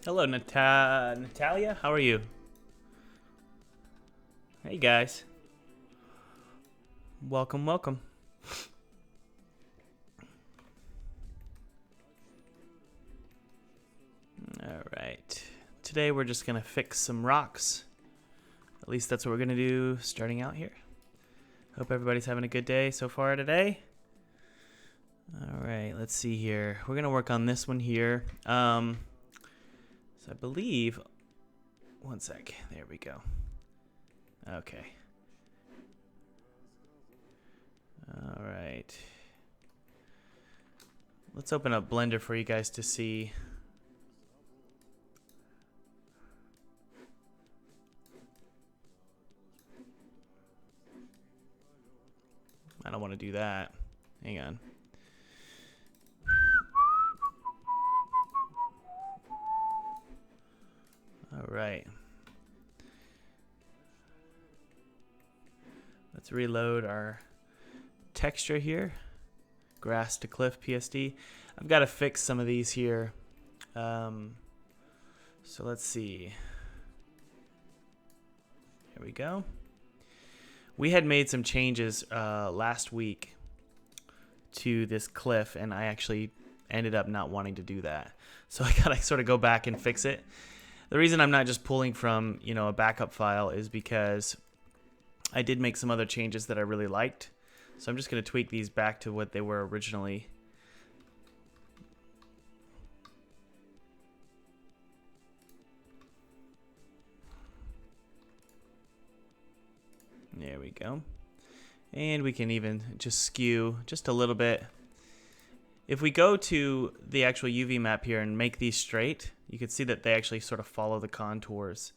Hello, Natalia. How are you? Hey, guys. Welcome, welcome. All right. Today we're just going to fix some rocks. At least that's what we're going to do starting out here. Hope everybody's having a good day so far today. All right, let's see here. We're going to work on this one here. So I believe... One sec. There we go. Okay. All right. Let's open up Blender for you guys to see. I don't want to do that. Hang on. All right. Let's reload our texture here. Grass to cliff PSD. I've got to fix some of these here. So let's see. Here we go. We had made some changes last week to this cliff, and I actually ended up not wanting to do that. So I gotta sort of go back and fix it. The reason I'm not just pulling from, a backup file is because I did make some other changes that I really liked. So I'm just going to tweak these back to what they were originally. There we go. And we can even just skew just a little bit. If we go to the actual UV map here and make these straight, you can see that they actually sort of follow the contours.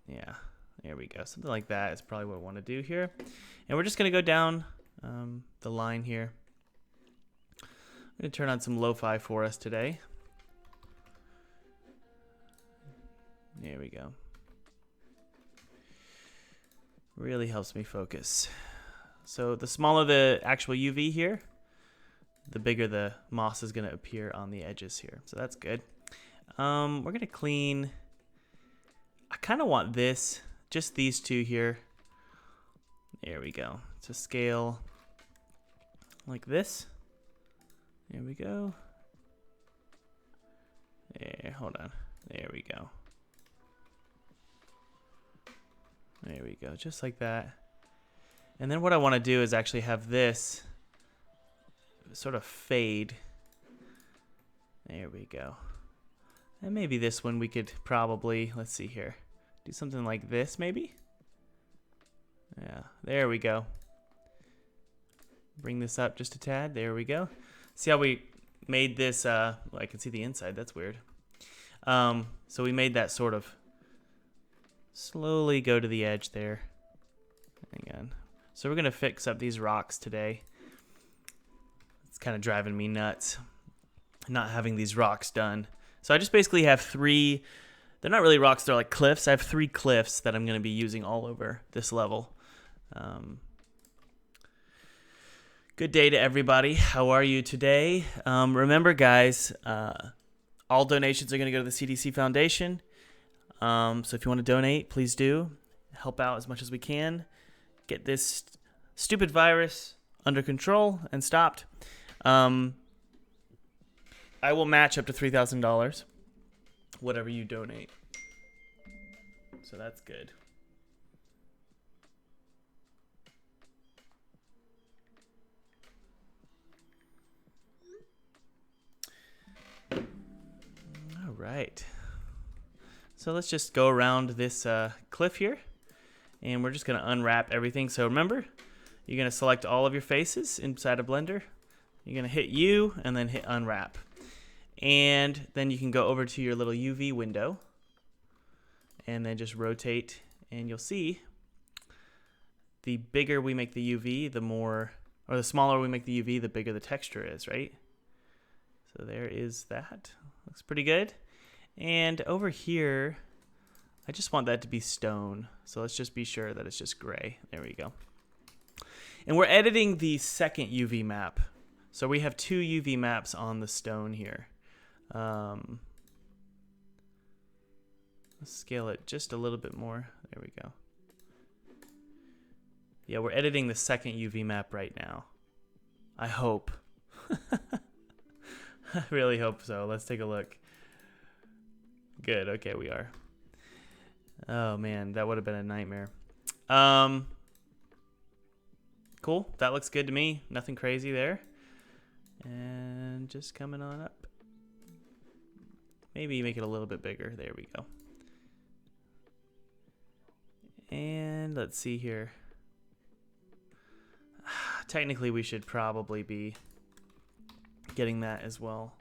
Yeah, there we go. Something like that is probably what I want to do here. And we're just going to go down the line here. I'm going to turn on some lo-fi for us today. There we go. Really helps me focus. So the smaller the actual UV here, the bigger the moss is going to appear on the edges here. So that's good. We're going to clean. I kind of want this, just these two here. There we go. To scale like this. There we go. There, hold on. There we go. There we go, just like that. And then what I want to do is actually have this sort of fade. There we go. And maybe this one we could probably, let's see here, do something like this maybe? Yeah, there we go. Bring this up just a tad, there we go. See how we made this, well, I can see the inside, that's weird. So we made that sort of slowly go to the edge there. Hang on. So we're gonna fix up these rocks today. It's kind of driving me nuts not having these rocks done. So I just basically have three, they're not really rocks, they're like cliffs. I have 3 cliffs that I'm gonna be using all over this level. Good day to everybody. How are you today? Remember guys, all donations are gonna go to the CDC Foundation. So if you want to donate, please do. Help out as much as we can. Get this stupid virus under control and stopped. I will match up to $3,000, whatever you donate. So that's good. All right. So let's just go around this cliff here, and we're just going to unwrap everything. So remember, you're going to select all of your faces inside of Blender. You're going to hit U and then hit unwrap. And then you can go over to your little UV window and then just rotate, and you'll see the bigger we make the UV, the more, or the smaller we make the UV, the bigger the texture is, right? So there is that. Looks pretty good. And over here, I just want that to be stone. So let's just be sure that it's just gray. There we go. And we're editing the second UV map. So we have 2 UV maps on the stone here. Let's scale it just a little bit more. There we go. Yeah, we're editing the second UV map right now. I hope. I really hope so. Let's take a look. Good. Okay, we are. Oh man, that would have been a nightmare. Cool. That looks good to me. Nothing crazy there. And just coming on up. Maybe make it a little bit bigger. There we go. And let's see here. Technically, we should probably be getting that as well.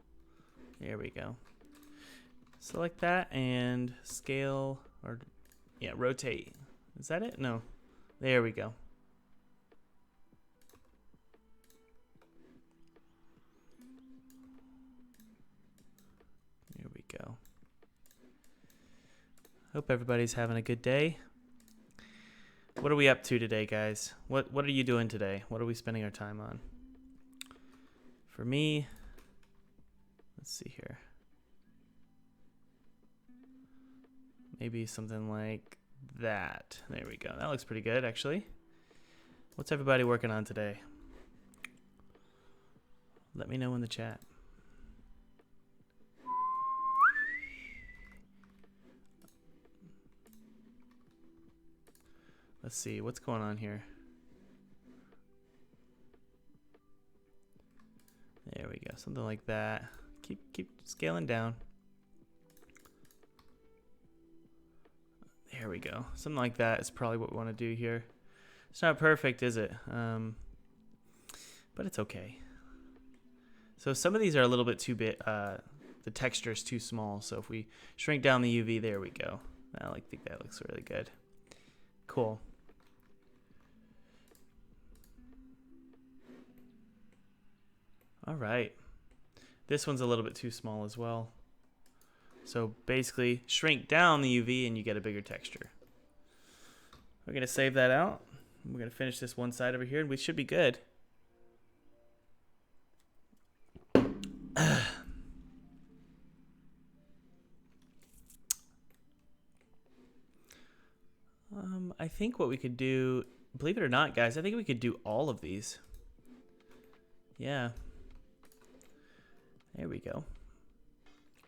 There we go. Select that and scale, or yeah, rotate. Is that it? No. There we go. There we go. Hope everybody's having a good day. What are we up to today, guys? What are you doing today? What are we spending our time on? For me, let's see here. Maybe something like that. There we go. That looks pretty good, actually. What's everybody working on today? Let me know in the chat. Let's see, what's going on here? There we go, something like that. Keep scaling down. There we go. Something like that is probably what we want to do here. It's not perfect, is it? But it's okay. So some of these are a little bit too big. The texture is too small. So if we shrink down the UV, there we go. I think that looks really good. Cool. All right. This one's a little bit too small as well. So basically, shrink down the UV and you get a bigger texture. We're going to save that out. We're going to finish this one side over here, and we should be good. I think what we could do, believe it or not, guys, I think we could do all of these. Yeah. There we go.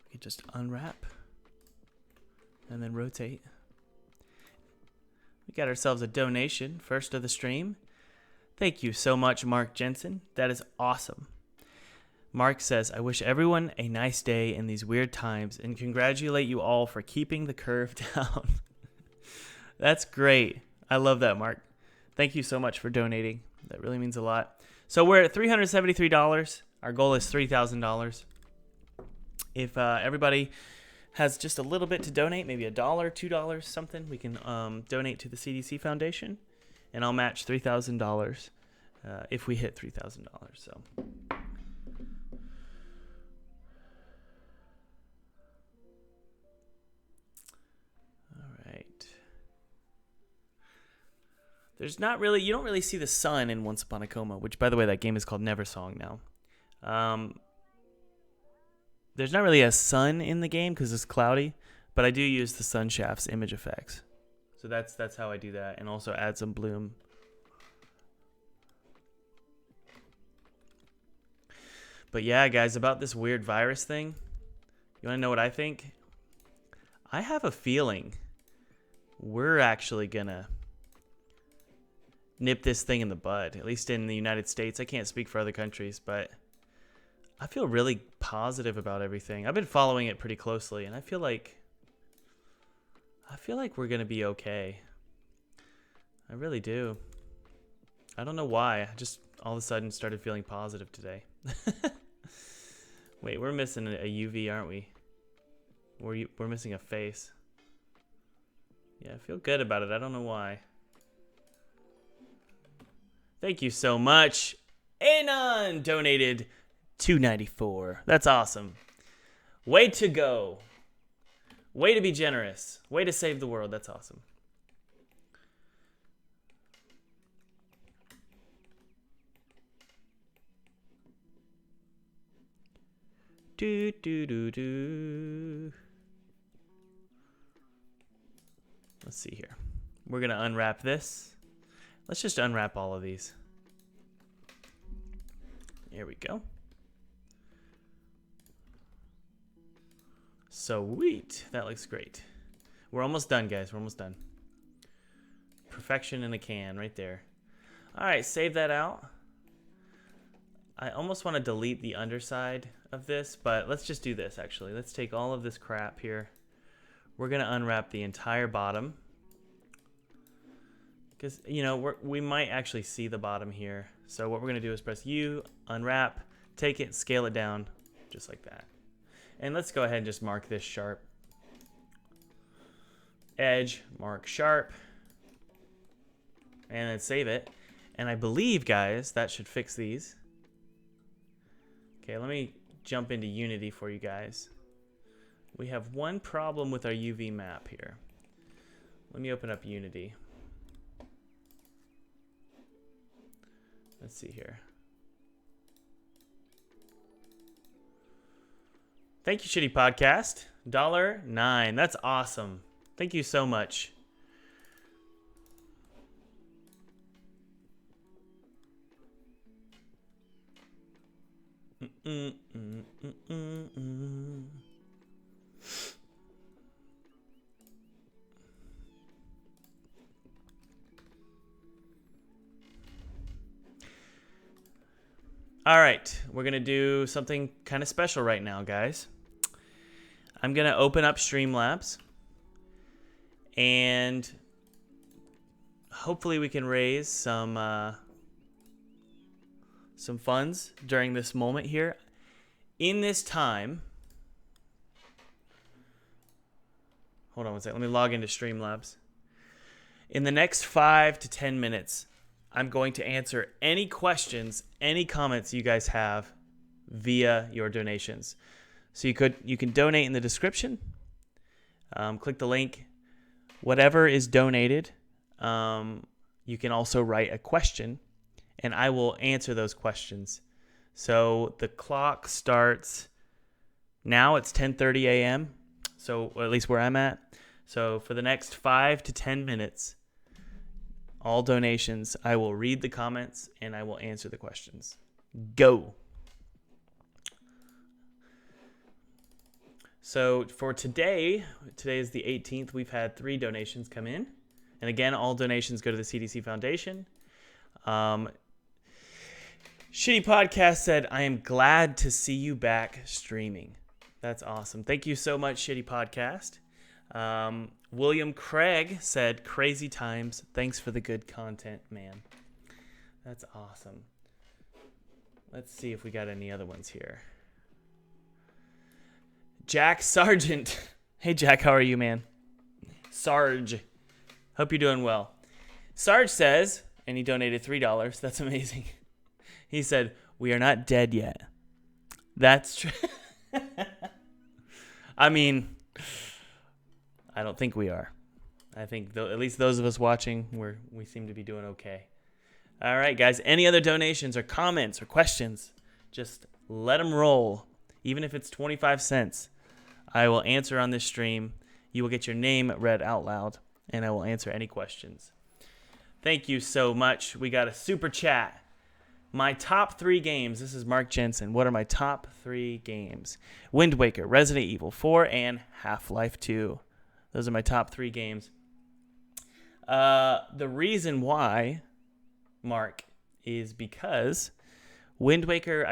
We could just unwrap and then rotate. We got ourselves a donation, first of the stream. Thank you so much, Mark Jensen. That is awesome. Mark says, I wish everyone a nice day in these weird times and congratulate you all for keeping the curve down. That's great. I love that, Mark. Thank you so much for donating. That really means a lot. So we're at $373. Our goal is $3,000. If everybody has just a little bit to donate, maybe $1, $2, something, we can donate to the CDC Foundation, and I'll match $3,000 if we hit $3,000. So. There's not really, you don't really see the sun in Once Upon a Coma, which, by the way, that game is called Neversong now. There's not really a sun in the game because it's cloudy, but I do use the sun shafts image effects. So that's how I do that, and also add some bloom. But yeah, guys, about this weird virus thing, you want to know what I think? I have a feeling we're actually gonna nip this thing in the bud, at least in the United States. I can't speak for other countries, but I feel really positive about everything. I've been following it pretty closely, and I feel like we're gonna be okay. I really do. I don't know why. I just all of a sudden started feeling positive today. Wait, we're missing a UV, aren't we? We're missing a face. Yeah, I feel good about it. I don't know why. Thank you so much. Anon donated $2.94. That's awesome. Way to go. Way to be generous. Way to save the world. That's awesome. Do do do do. Let's see here. We're going to unwrap this. Let's just unwrap all of these. Here we go. Sweet. That looks great. We're almost done, guys. We're almost done. Perfection in a can right there. All right, save that out. I almost want to delete the underside of this, but let's just do this, actually. Let's take all of this crap here. We're going to unwrap the entire bottom. Because, you know, we might actually see the bottom here. So what we're going to do is press U, unwrap, take it, scale it down, just like that. And let's go ahead and just mark this sharp. Edge, mark sharp. And then save it. And I believe, guys, that should fix these. Okay, let me jump into Unity for you guys. We have one problem with our UV map here. Let me open up Unity. Let's see here. Thank you, Shitty Podcast. $9. That's awesome. Thank you so much. All right, we're going to do something kind of special right now, guys. I'm going to open up Streamlabs, and hopefully we can raise some funds during this moment here. In this time, hold on one second. Let me log into Streamlabs. In the next 5 to 10 minutes, I'm going to answer any questions, any comments you guys have via your donations. So you can donate in the description. Click the link. Whatever is donated, you can also write a question, and I will answer those questions. So the clock starts now. It's 10:30 a.m. So, or at least where I'm at. So for the next 5 to 10 minutes, all donations, I will read the comments and I will answer the questions. Go. So for today is the 18th. We've had 3 donations come in. And again, all donations go to the CDC Foundation. Shitty Podcast said, I am glad to see you back streaming. That's awesome. Thank you so much, Shitty Podcast. William Craig said, crazy times. Thanks for the good content, man. That's awesome. Let's see if we got any other ones here. Jack Sargent. Hey, Jack, how are you, man? Sarge. Hope you're doing well. Sarge says, and he donated $3. That's amazing. He said, we are not dead yet. That's true. I mean, I don't think we are. I think at least those of us watching, we seem to be doing okay. All right, guys. Any other donations or comments or questions, just let them roll. Even if it's 25 cents, I will answer on this stream. You will get your name read out loud, and I will answer any questions. Thank you so much. We got a super chat. My top 3 games. This is Mark Jensen. What are my top 3 games? Wind Waker, Resident Evil 4, and Half-Life 2. Those are my top 3 games. The reason why, Mark, is because Wind Waker,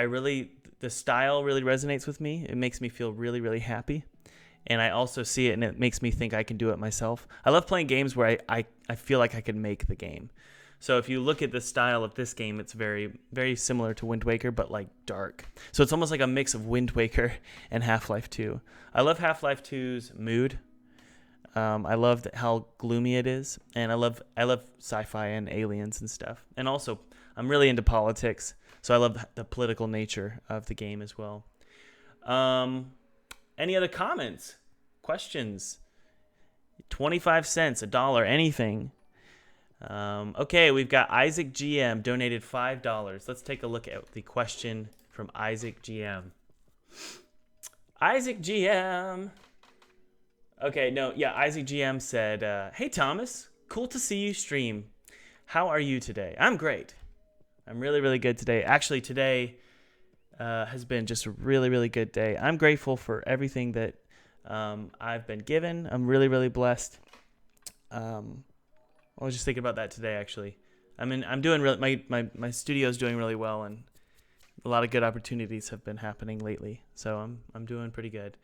the style really resonates with me. It makes me feel really, really happy. And I also see it, and it makes me think I can do it myself. I love playing games where I feel like I can make the game. So if you look at the style of this game, it's very, very similar to Wind Waker, but like dark. So it's almost like a mix of Wind Waker and Half-Life 2. I love Half-Life 2's mood. I love how gloomy it is, and I love sci-fi and aliens and stuff. And also, I'm really into politics, so I love the political nature of the game as well. Any other comments, questions? 25 cents, $1, anything. Okay, we've got Isaac GM donated $5. Let's take a look at the question from Isaac GM. Isaac GM. Okay, no, yeah, IZGM said, hey, Thomas, cool to see you stream. How are you today? I'm great. I'm really, really good today. Actually, today has been just a really, really good day. I'm grateful for everything that I've been given. I'm really, really blessed. I was just thinking about that today, actually. I'm doing really, my studio's doing really well, and a lot of good opportunities have been happening lately. So I'm doing pretty good.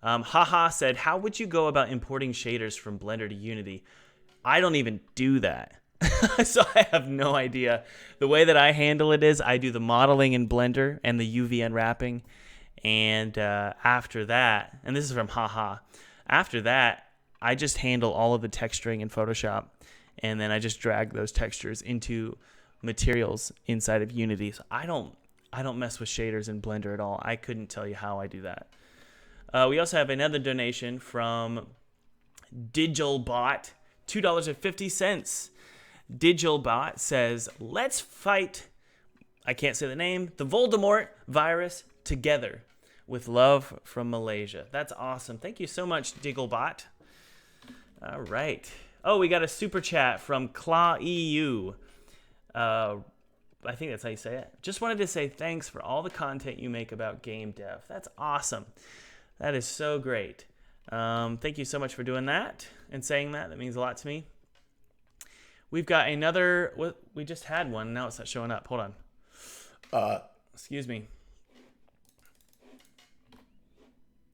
Haha said, how would you go about importing shaders from Blender to Unity? I don't even do that. So I have no idea. The way that I handle it is I do the modeling in Blender and the UV unwrapping. And after that, and this is from Haha, after that, I just handle all of the texturing in Photoshop. And then I just drag those textures into materials inside of Unity. So I don't mess with shaders in Blender at all. I couldn't tell you how I do that. We also have another donation from Digitalbot, $2.50. Digitalbot says, let's fight, I can't say the name, the Voldemort virus together. With love from Malaysia. That's awesome. Thank you so much, Digglebot. All right. Oh, we got a super chat from ClawEU. I think that's how you say it. Just wanted to say thanks for all the content you make about game dev. That's awesome. That is so great. Thank you so much for doing that and saying that. That means a lot to me. We've got another. We just had one. Now it's not showing up. Hold on. Excuse me.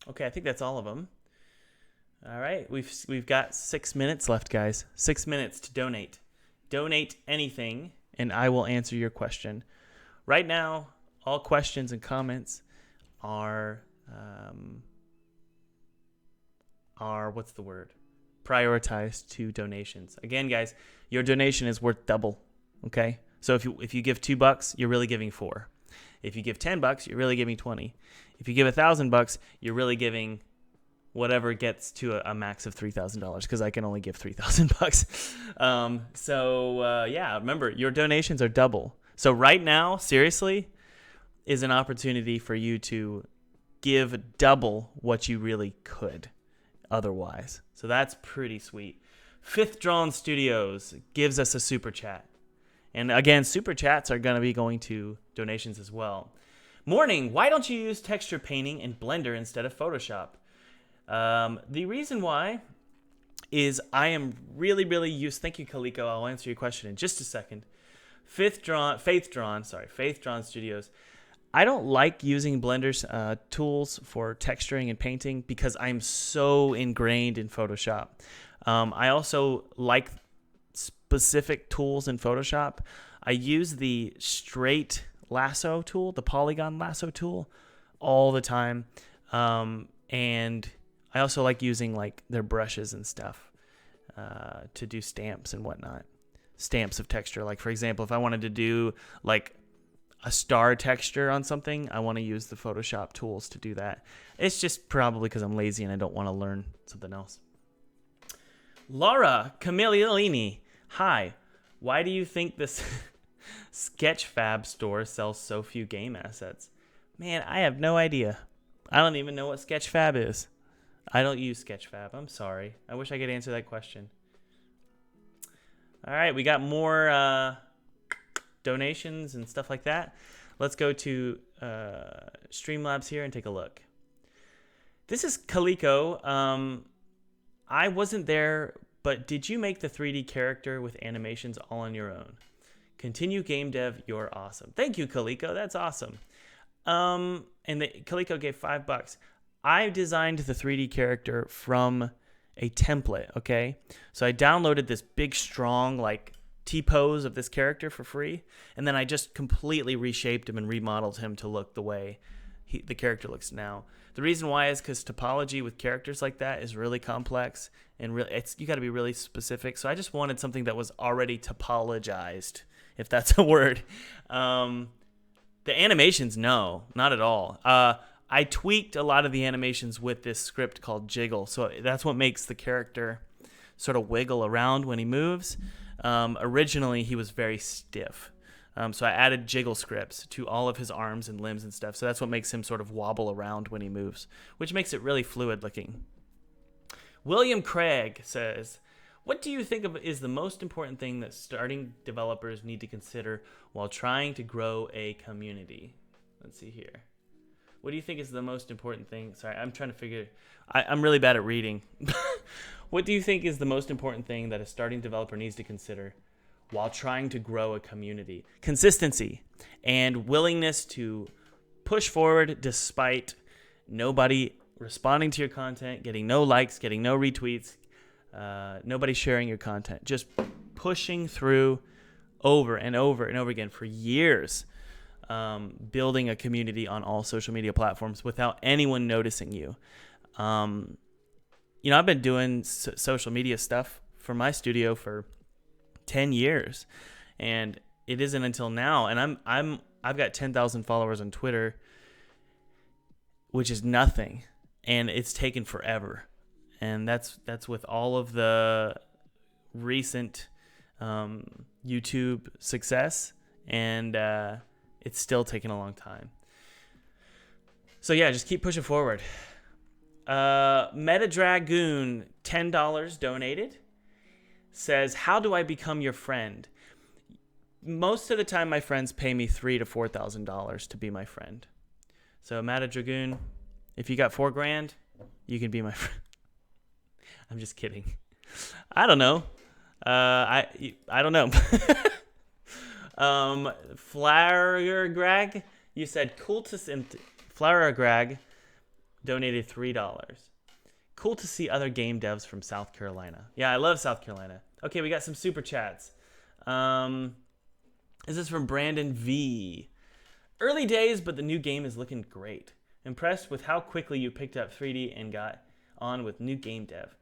Okay, I think that's all of them. All right, we've got 6 minutes left, guys. 6 minutes to donate. Donate anything, and I will answer your question. Right now, all questions and comments are what's the word? Prioritized to donations. Again, guys, your donation is worth double. Okay, so if you give $2, you're really giving $4. If you give $10, you're really giving $20. If you give $1,000, you're really giving whatever gets to a max of $3,000 because I can only give $3,000. Yeah, remember your donations are double. So right now, seriously, is an opportunity for you to give double what you really could otherwise. So that's pretty sweet. Fifth Drawn Studios gives us a super chat. And again, super chats are going to be going to donations as well. Morning, why don't you use texture painting in Blender instead of Photoshop? The reason why is I am really, really used. Thank you, Kaliko. I'll answer your question in just a second. Faith Drawn Studios. I don't like using Blender's tools for texturing and painting because I'm so ingrained in Photoshop. I also like specific tools in Photoshop. I use the straight lasso tool, the polygon lasso tool, all the time. And I also like using like their brushes and stuff to do stamps and whatnot. Stamps of texture. Like for example, if I wanted to do like a star texture on something, I want to use the Photoshop tools to do that. It's just probably because I'm lazy and I don't want to learn something else. Laura Camillini. Hi. Why do you think this Sketchfab store sells so few game assets? Man, I have no idea. I don't even know what Sketchfab is. I don't use Sketchfab. I'm sorry. I wish I could answer that question. All right, we got more donations and stuff like that. Let's go to Streamlabs here and take a look. This is Kaliko. I wasn't there, but did you make the 3D character with animations all on your own? Continue game dev. You're awesome. Thank you, Kaliko. That's awesome. And Kaliko gave $5. I designed the 3D character from a template, okay? So I downloaded this big, strong, like, T-pose of this character for free, and then I just completely reshaped him and remodeled him to look the way the character looks now. The reason why is because topology with characters like that is really complex, and you got to be really specific. So I just wanted something that was already topologized, if that's a word. The animations, no, not at all. I tweaked a lot of the animations with this script called Jiggle. So that's what makes the character sort of wiggle around when he moves. Originally, he was very stiff. So I added jiggle scripts to all of his arms and limbs and stuff. So that's what makes him sort of wobble around when he moves, which makes it really fluid looking. William Craig says, what do you think of is the most important thing that starting developers need to consider while trying to grow a community? Let's see here. What do you think is the most important thing? Sorry, I'm trying to figure. I'm really bad at reading. What do you think is the most important thing that a starting developer needs to consider while trying to grow a community? Consistency and willingness to push forward despite nobody responding to your content, getting no likes, getting no retweets, nobody sharing your content. Just pushing through over and over and over again for years, building a community on all social media platforms without anyone noticing you. I've been doing social media stuff for my studio for 10 years, and it isn't until now. And I've got 10,000 followers on Twitter, which is nothing, and it's taken forever. And that's with all of the recent YouTube success, and it's still taking a long time. So yeah, just keep pushing forward. MetaDragoon, $10 donated, says, how do I become your friend? Most of the time, my friends pay me $3,000 to $4,000 to be my friend. So MetaDragoon, if you got $4,000, you can be my friend. I'm just kidding. I don't know. I don't know. Flower Greg, you said cool to see. Flower Greg donated $3. Cool to see other game devs from South Carolina. Yeah, I love South Carolina. Okay, we got some super chats. This is from Brandon V. Early days, but the new game is looking great. Impressed with how quickly you picked up 3D and got on with new game dev.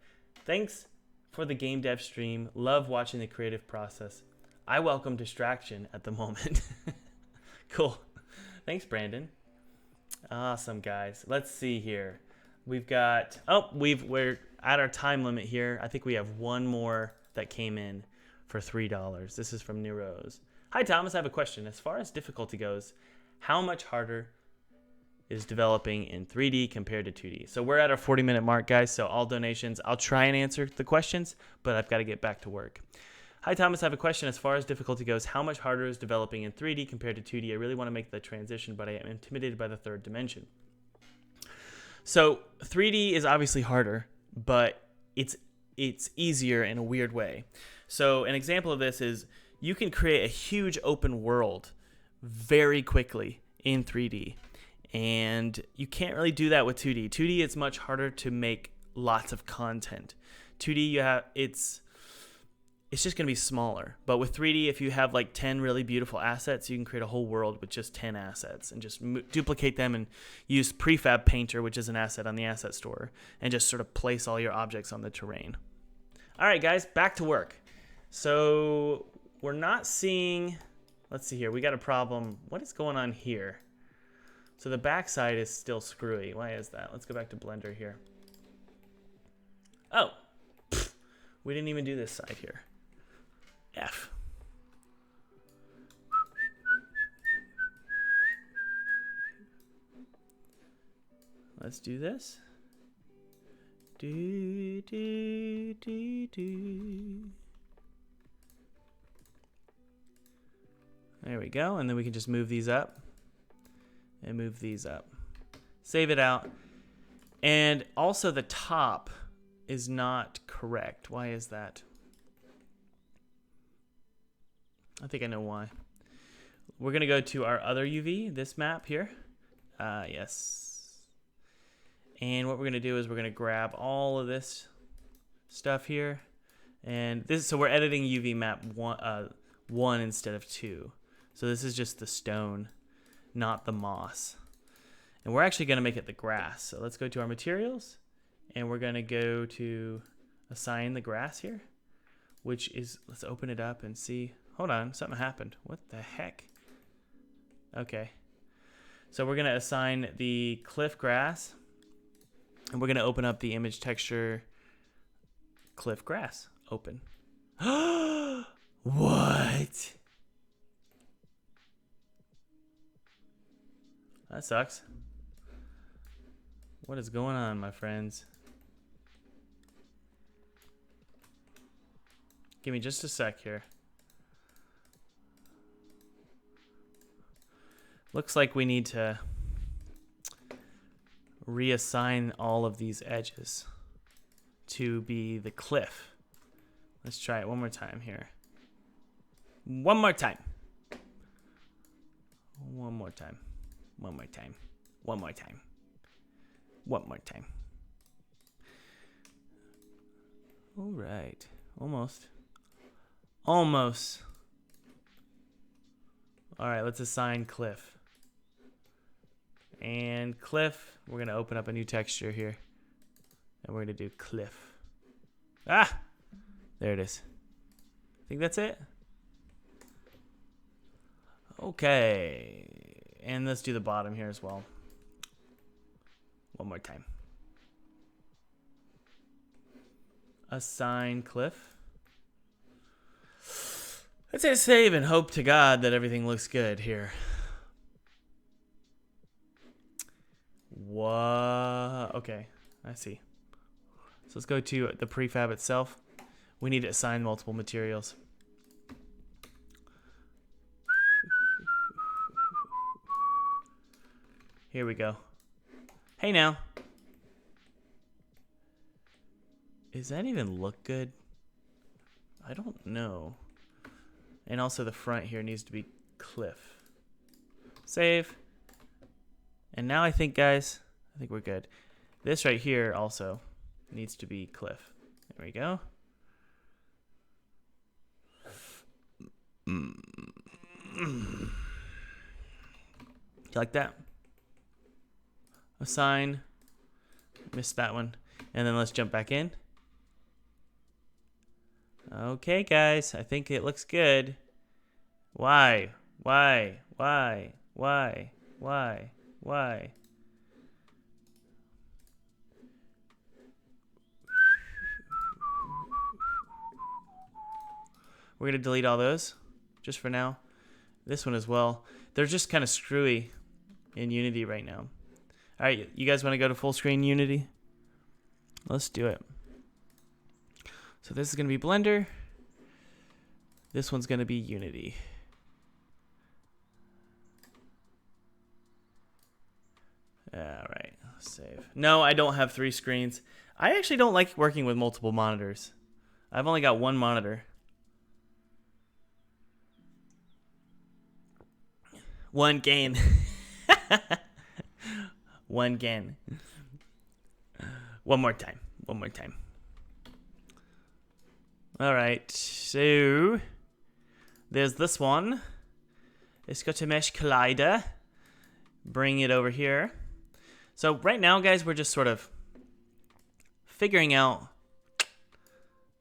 Thanks for the game dev stream. Love watching the creative process. I welcome distraction at the moment. Cool. Thanks, Brandon. Awesome, guys. Let's see here. We've got, we're at our time limit here. I think we have one more that came in for $3. This is from Neroz. Hi, Thomas. I have a question. As far as difficulty goes, how much harder is developing in 3D compared to 2D? So we're at our 40-minute mark, guys. So all donations, I'll try and answer the questions, but I've got to get back to work. Hi, Thomas. I have a question. As far as difficulty goes, how much harder is developing in 3D compared to 2D? I really want to make the transition, but I am intimidated by the third dimension. So 3D is obviously harder, but it's easier in a weird way. So an example of this is you can create a huge open world very quickly in 3D. And you can't really do that with 2D. 2D, it's much harder to make lots of content. 2D, it's just going to be smaller. But with 3D, if you have like 10 really beautiful assets, you can create a whole world with just 10 assets and just duplicate them and use Prefab Painter, which is an asset on the asset store, and just sort of place all your objects on the terrain. All right, guys, back to work. So we're not seeing, let's see here. We got a problem. What is going on here? So the backside is still screwy. Why is that? Let's go back to Blender here. Oh, we didn't even do this side here. F. Let's do this. Do, do, do, do. There we go. And then we can just move these up. And move these up. Save it out. And also the top is not correct. Why is that? I think I know why. We're going to go to our other UV, this map here. Yes. And what we're going to do is we're going to grab all of this stuff here. And this, so we're editing UV map 1 instead of 2. So this is just the stone, not the moss. And we're actually going to make it the grass. So let's go to our materials, and we're going to go to assign the grass here, which is, let's open it up and see. Hold on, something happened. What the heck? Okay. So we're going to assign the cliff grass, and we're going to open up the image texture cliff grass. Open. What? That sucks. What is going on, my friends? Give me just a sec here. Looks like we need to reassign all of these edges to be the cliff. Let's try it one more time here. One more time. One more time. One more time. One more time. One more time. All right. Almost. Almost. All right, let's assign cliff. And cliff, we're going to open up a new texture here. And we're going to do cliff. Ah! There it is. I think that's it. Okay. And let's do the bottom here as well. One more time. Assign cliff. Let's hit save and hope to God that everything looks good here. What? Okay, I see. So let's go to the prefab itself. We need to assign multiple materials. Here we go. Hey now. Does that even look good? I don't know. And also the front here needs to be cliff. Save. And now I think, guys, I think we're good. This right here also needs to be cliff. There we go. You like that? Assign. Missed that one. And then let's jump back in. Okay, guys, I think it looks good. Why? Why? Why? Why? Why? Why? We're going to delete all those just for now. This one as well. They're just kind of screwy in Unity right now. All right, you guys want to go to full screen Unity? Let's do it. So this is going to be Blender. This one's going to be Unity. All right, save. No, I don't have 3 screens. I actually don't like working with multiple monitors. I've only got 1 monitor. One gain. One gain. One more time. One more time. All right, so there's this one. It's got a mesh collider. Bring it over here. So right now, guys, we're just sort of figuring out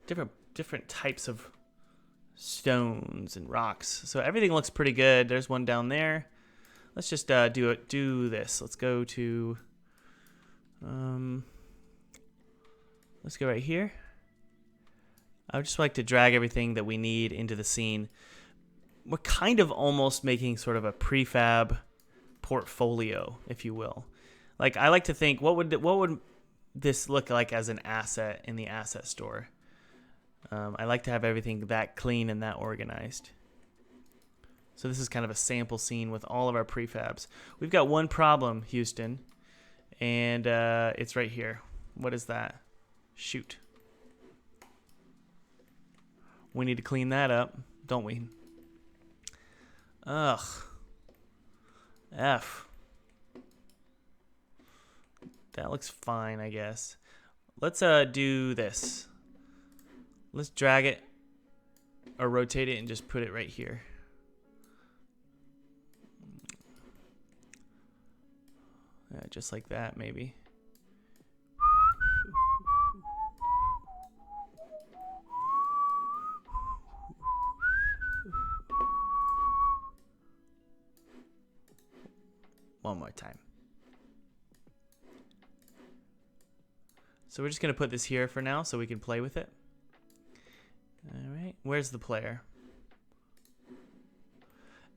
different types of stones and rocks. So everything looks pretty good. There's one down there. Let's just do this. Let's go to let's go right here. I would just like to drag everything that we need into the scene. We're kind of almost making sort of a prefab portfolio, if you will. Like, I like to think, what would this look like as an asset in the asset store? I like to have everything that clean and that organized. So this is kind of a sample scene with all of our prefabs. We've got one problem, Houston, and it's right here. What is that? Shoot. We need to clean that up, don't we? Ugh. F. That looks fine, I guess. Let's do this. Let's drag it or rotate it and just put it right here. Yeah, just like that, maybe. One more time. So we're just going to put this here for now so we can play with it. All right, where's the player?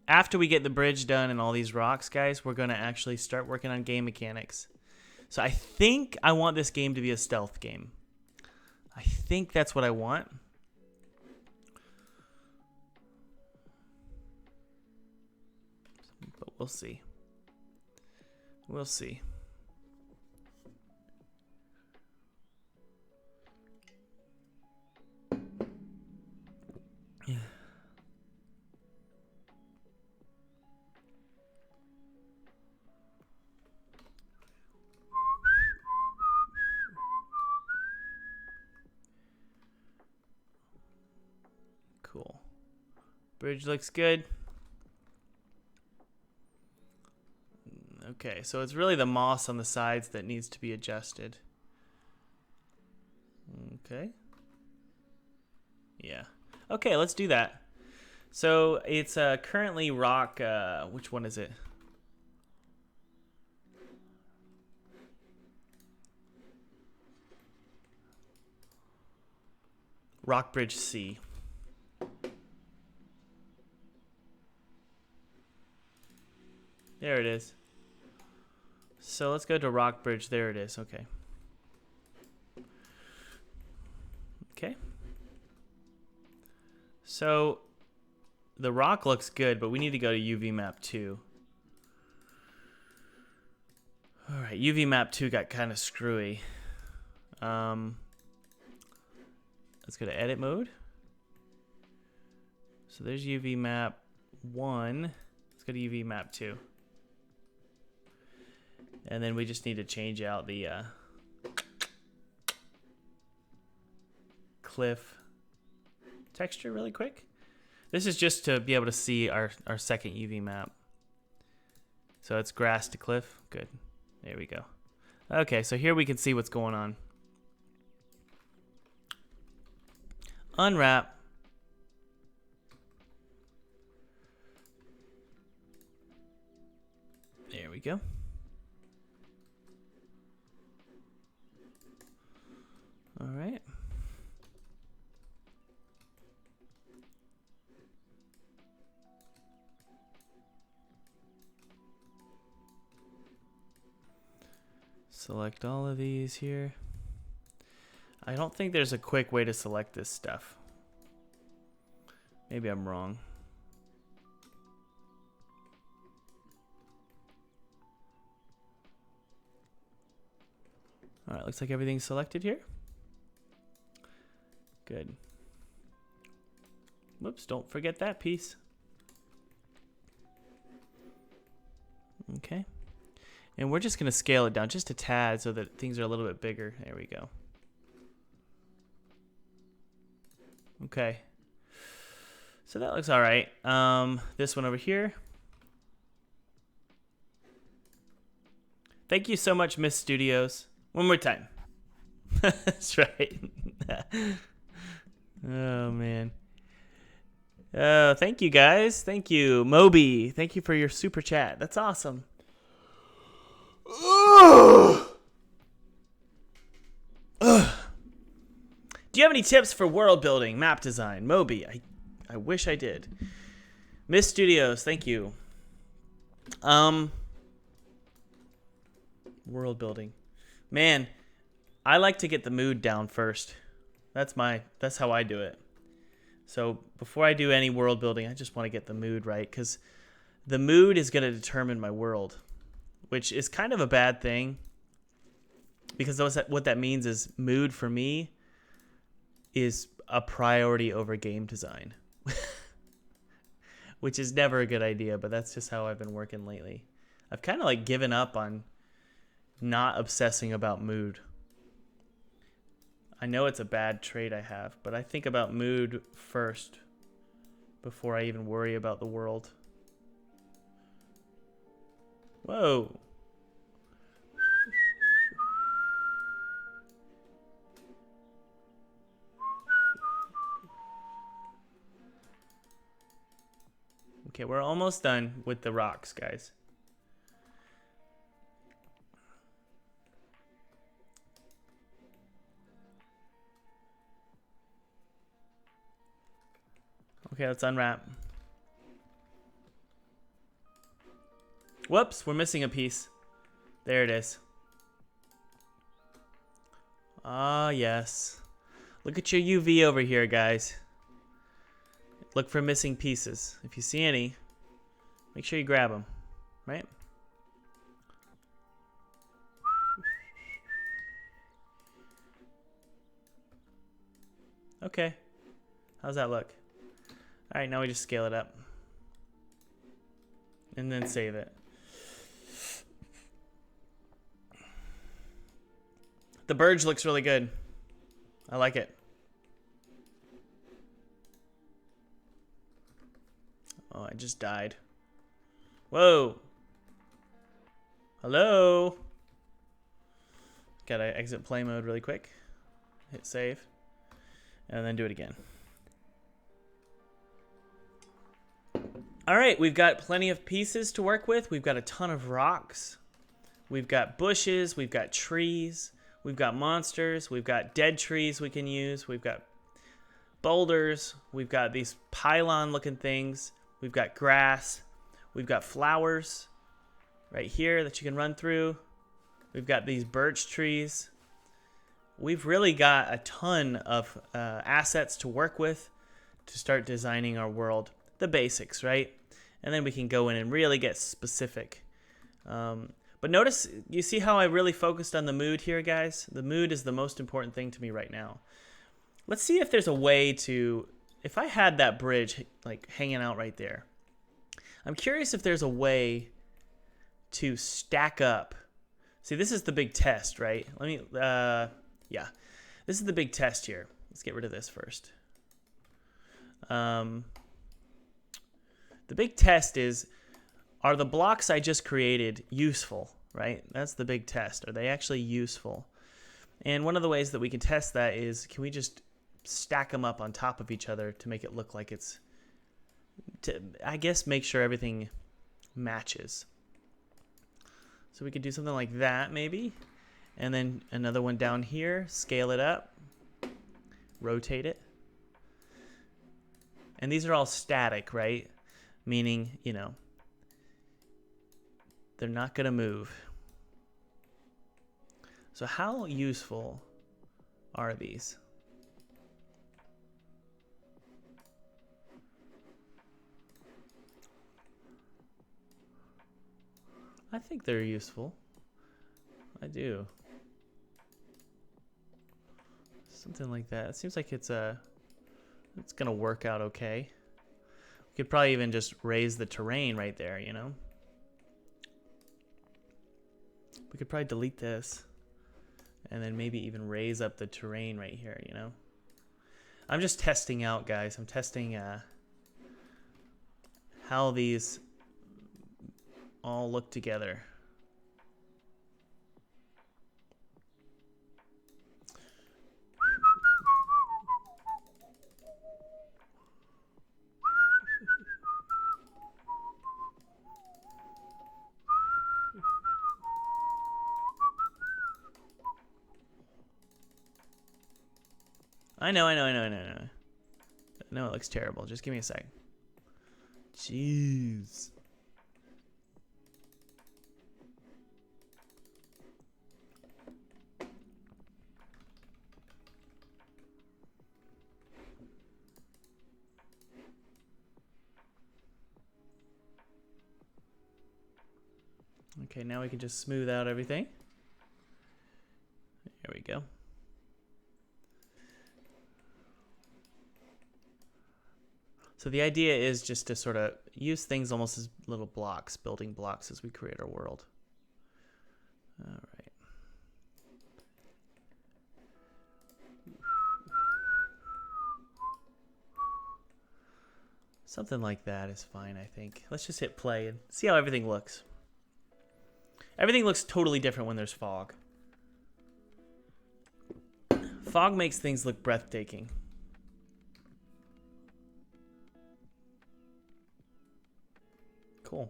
After we get the bridge done and all these rocks, guys, we're going to actually start working on game mechanics. So I think I want this game to be a stealth game. I think that's what I want. we'll see. We'll see. Yeah. Cool. Bridge looks good. Okay, so it's really the moss on the sides that needs to be adjusted. Okay. Yeah. Okay, let's do that. So it's currently rock. Which one is it? Rock Bridge C. There it is. So let's go to Rock Bridge. There it is. Okay. Okay. So the rock looks good, but we need to go to UV map 2. All right, UV map 2 got kind of screwy. Let's go to edit mode. So there's UV map 1. Let's go to UV map 2. And then we just need to change out the cliff texture really quick. This is just to be able to see our second UV map. So it's grass to cliff. Good. There we go. Okay, so here we can see what's going on. Unwrap. There we go. All right. Select all of these here. I don't think there's a quick way to select this stuff. Maybe I'm wrong. All right, looks like everything's selected here. Good. Whoops, don't forget that piece. Okay. And we're just going to scale it down just a tad so that things are a little bit bigger. There we go. Okay. So that looks all right. This one over here. Thank you so much, Miss Studios. One more time. That's right. Oh, man. Thank you, guys. Thank you. Moby, thank you for your super chat. That's awesome. Ugh. Ugh. Do you have any tips for world building, map design? Moby, I wish I did. Miss Studios, thank you. World building. Man, I like to get the mood down first. That's how I do it. So before I do any world building, I just want to get the mood right, because the mood is going to determine my world, which is kind of a bad thing, because what that means is mood for me is a priority over game design, which is never a good idea, but that's just how I've been working lately. I've kind of like given up on not obsessing about mood. I know it's a bad trait I have, but I think about mood first before I even worry about the world. Whoa. Okay, we're almost done with the rocks, guys. Okay, let's unwrap. Whoops, we're missing a piece. There it is. Ah, yes. Look at your UV over here, guys. Look for missing pieces. If you see any, make sure you grab them. right? Okay. How's that look? All right, now we just scale it up. And then save it. The Burge looks really good. I like it. Oh, I just died. Whoa. Hello. Gotta exit play mode really quick. Hit save. And then do it again. All right, we've got plenty of pieces to work with. We've got a ton of rocks. We've got bushes. We've got trees. We've got monsters. We've got dead trees we can use. We've got boulders. We've got these pylon-looking things. We've got grass. We've got flowers right here that you can run through. We've got these birch trees. We've really got a ton of assets to work with to start designing our world. The basics, right? And then we can go in and really get specific. But notice, you see how I really focused on the mood here, guys? The mood is the most important thing to me right now. Let's see if there's a way to, if I had that bridge like hanging out right there, I'm curious if there's a way to stack up. See, this is the big test, right? Let me, yeah, this is the big test here. Let's get rid of this first. The big test is, are the blocks I just created useful, right? That's the big test. Are they actually useful? And one of the ways that we can test that is, can we just stack them up on top of each other to make it look like it's, to, I guess, make sure everything matches. So we could do something like that, maybe. And then another one down here, scale it up, rotate it. And these are all static, right? Meaning, you know, they're not going to move. So how useful are these? I think they're useful. I do. Something like that. It seems like it's gonna work out okay. We could probably even just raise the terrain right there, you know? We could probably delete this and then maybe even raise up the terrain right here, you know? I'm just testing out, guys. I'm testing how these all look together. I know. No, it looks terrible. Just give me a sec. Jeez. Okay, now we can just smooth out everything. There we go. So the idea is just to sort of use things almost as little blocks, building blocks as we create our world. All right. Something like that is fine, I think. Let's just hit play and see how everything looks. Everything looks totally different when there's fog. Fog makes things look breathtaking. Cool.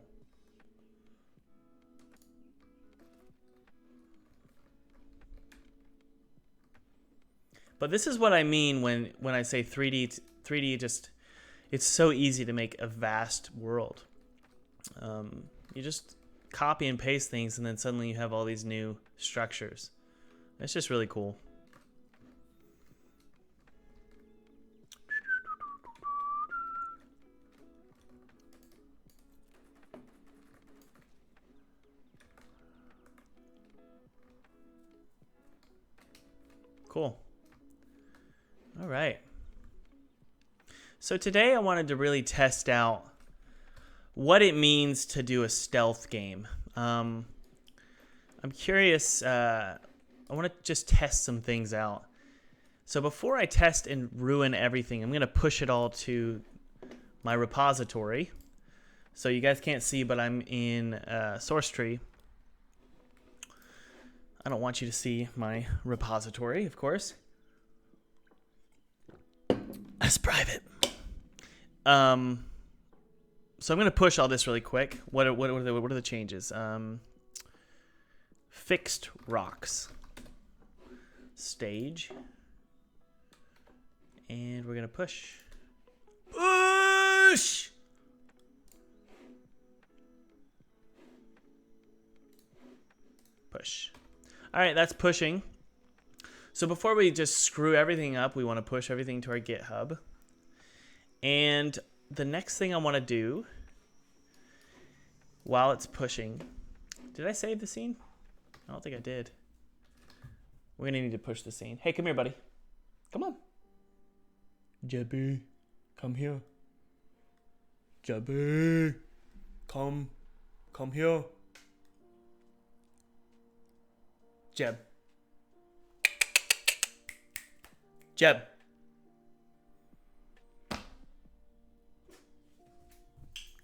But this is what I mean when I say 3D just, it's so easy to make a vast world. You just copy and paste things and then suddenly you have all these new structures. It's just really cool. Cool. All right. So today I wanted to really test out what it means to do a stealth game. I'm curious. I want to just test some things out. So before I test and ruin everything, I'm going to push it all to my repository. So you guys can't see, but I'm in source tree. I don't want you to see my repository, of course. That's private. So I'm going to push all this really quick. What are the changes? Fixed rocks. Stage. And we're going to push. Push! Push. All right, that's pushing. So before we just screw everything up, we want to push everything to our GitHub. And the next thing I want to do while it's pushing, did I save the scene? I don't think I did. We're going to need to push the scene. Hey, come here, buddy. Come on. Jebby, come here. Jebby, come here. Jeb. Jeb.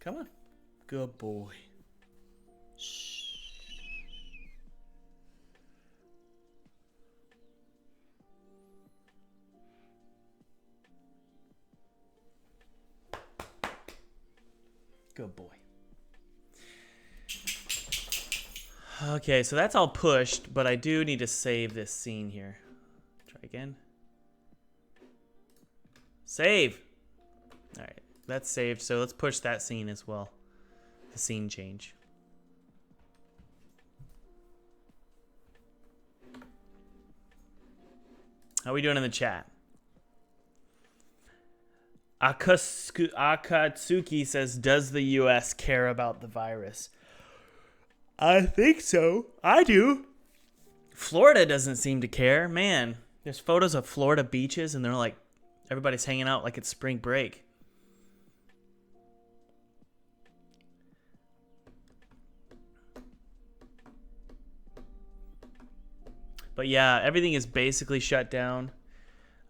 Come on. Good boy. Shh. Good boy. Okay, so that's all pushed, but I do need to save this scene here. Try again. Save! Alright, that's saved, so let's push that scene as well. The scene change. How are we doing in the chat? Akatsuki says, does the U.S. care about the virus? I think so. I do. Florida doesn't seem to care. Man, there's photos of Florida beaches, and they're like, everybody's hanging out like it's spring break. But yeah, everything is basically shut down.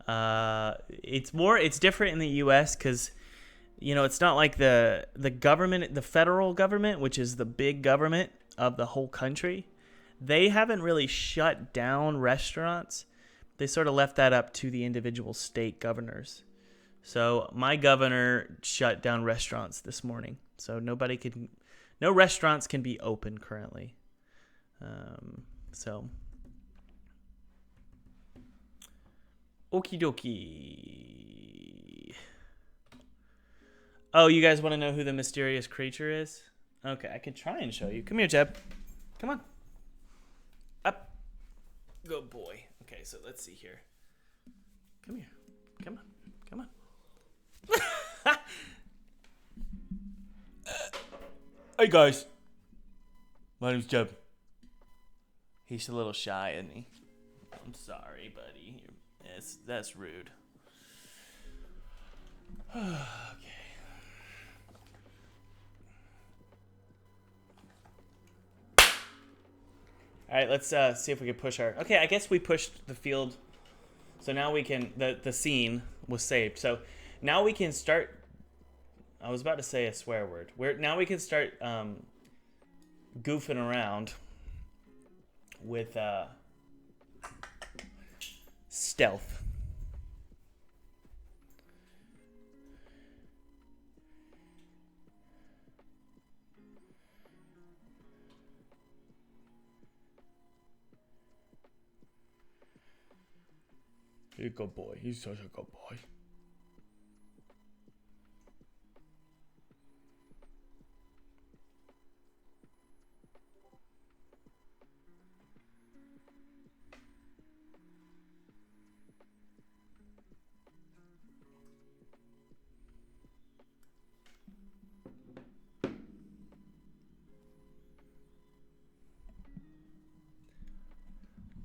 It's different in the U.S. because, you know, it's not like the government, the federal government, which is the big government of the whole country. They haven't really shut down restaurants. They sort of left that up to the individual state governors. So my governor shut down restaurants this morning. So no restaurants can be open currently. Okie dokie. Oh, you guys want to know who the mysterious creature is? Okay, I can try and show you. Come here, Jeb. Come on. Up. Good boy. Okay, so let's see here. Come here. Come on. Come on. Hey, guys. My name's Jeb. He's a little shy, isn't he? I'm sorry, buddy. That's rude. Okay. All right, let's see if we can push our... Okay, I guess we pushed the field. So now we can... The scene was saved. So now we can start... I was about to say a swear word. Now we can start goofing around with stealth. He's a good boy. He's such a good boy.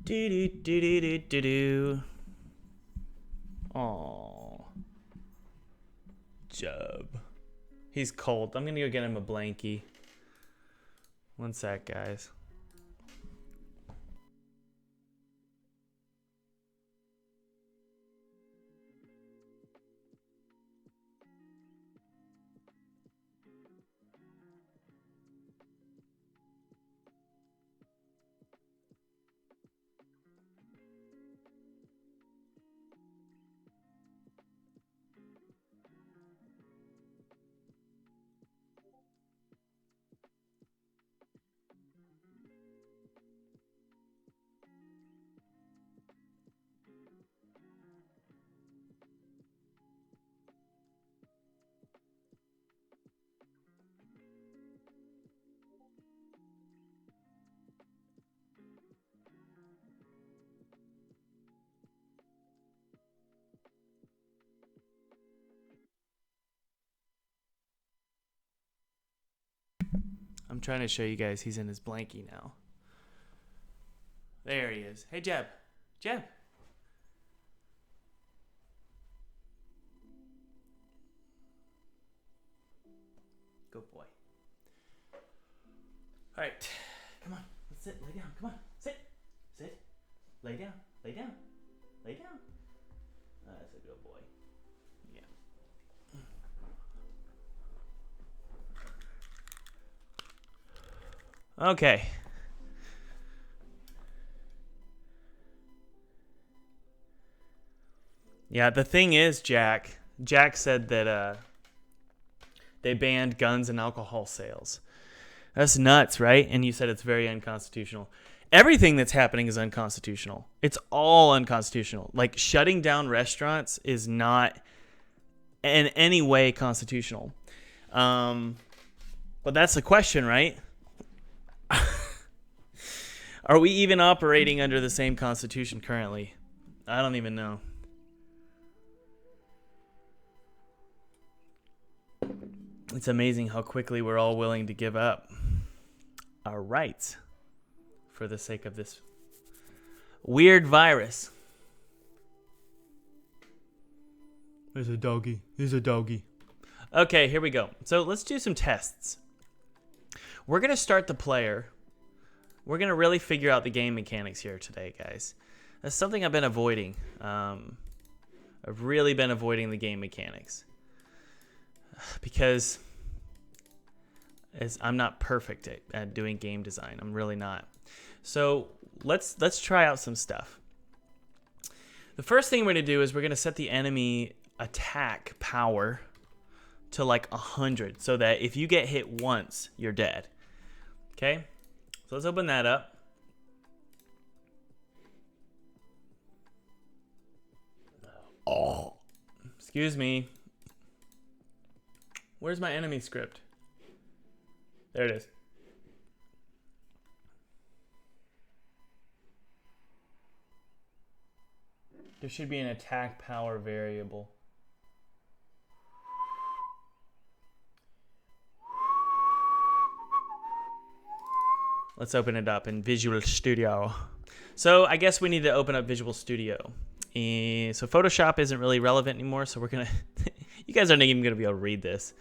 Do do do do do do do. Aww. Jub. He's cold. I'm gonna go get him a blankie. One sec, guys. I'm trying to show you guys he's in his blankie now. There he is. Hey, Jeb. Jeb. Good boy. All right. Come on. Let's sit. Lay down. Come on. Sit. Sit. Lay down. Lay down. Lay down. That's a good boy. Yeah. Okay. Yeah, the thing is, Jack said that they banned guns and alcohol sales. That's nuts, right? And you said it's very unconstitutional. Everything that's happening is unconstitutional. It's all unconstitutional. Like, shutting down restaurants is not in any way constitutional. But that's the question, right? Are we even operating under the same constitution currently? I don't even know. It's amazing how quickly we're all willing to give up our rights for the sake of this weird virus. There's a doggy. There's a doggy. Okay, here we go. So let's do some tests. We're going to start the player. We're going to really figure out the game mechanics here today, guys. That's something I've been avoiding. I've really been avoiding the game mechanics. Because I'm not perfect at doing game design. I'm really not. So let's try out some stuff. The first thing we're going to do is we're going to set the enemy attack power to like 100 so that if you get hit once, you're dead. Okay? So let's open that up. Oh. Excuse me. Where's my enemy script? There it is. There should be an attack power variable. Let's open it up in Visual Studio. So I guess we need to open up Visual Studio. So Photoshop isn't really relevant anymore, so we're going to... You guys aren't even going to be able to read this,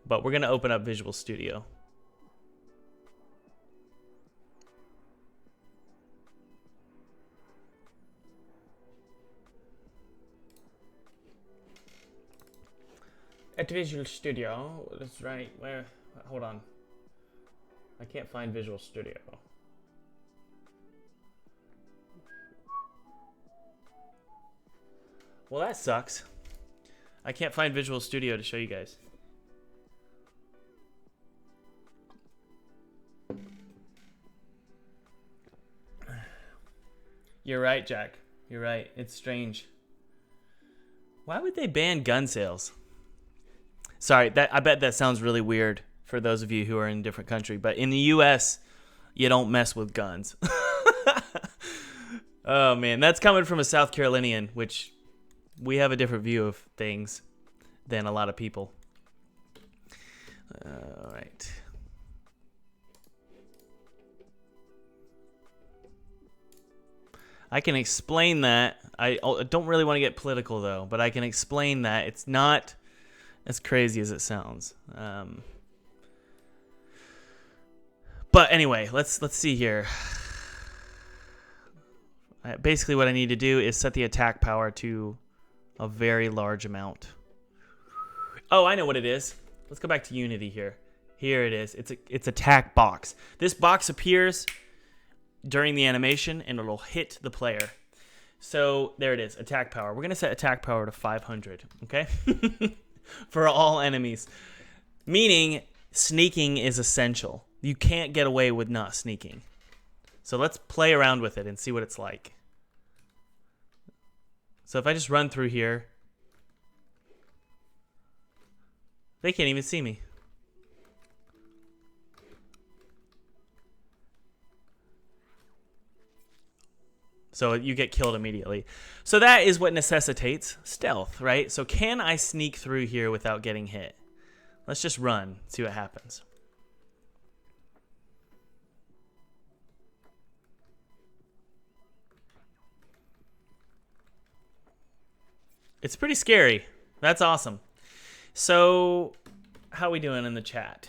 but we're going to open up Visual Studio. At Visual Studio, that's right. Where? Hold on. I can't find Visual Studio. Well, that sucks. I can't find Visual Studio to show you guys. You're right, Jack. You're right. It's strange. Why would they ban gun sales? Sorry, I bet that sounds really weird for those of you who are in a different country, but in the US, you don't mess with guns. Oh man, that's coming from a South Carolinian, which we have a different view of things than a lot of people. All right. I can explain that. I don't really want to get political though, but I can explain that it's not as crazy as it sounds. But anyway, let's see here. Basically, what I need to do is set the attack power to a very large amount. Oh, I know what it is. Let's go back to Unity here. Here it is. It's attack box. This box appears during the animation, and it'll hit the player. So there it is, attack power. We're going to set attack power to 500, okay? For all enemies. Meaning, sneaking is essential. You can't get away with not sneaking. So let's play around with it and see what it's like. So if I just run through here, they can't even see me. So you get killed immediately. So that is what necessitates stealth, right? So can I sneak through here without getting hit? Let's just run, see what happens. It's pretty scary. That's awesome. So how are we doing in the chat?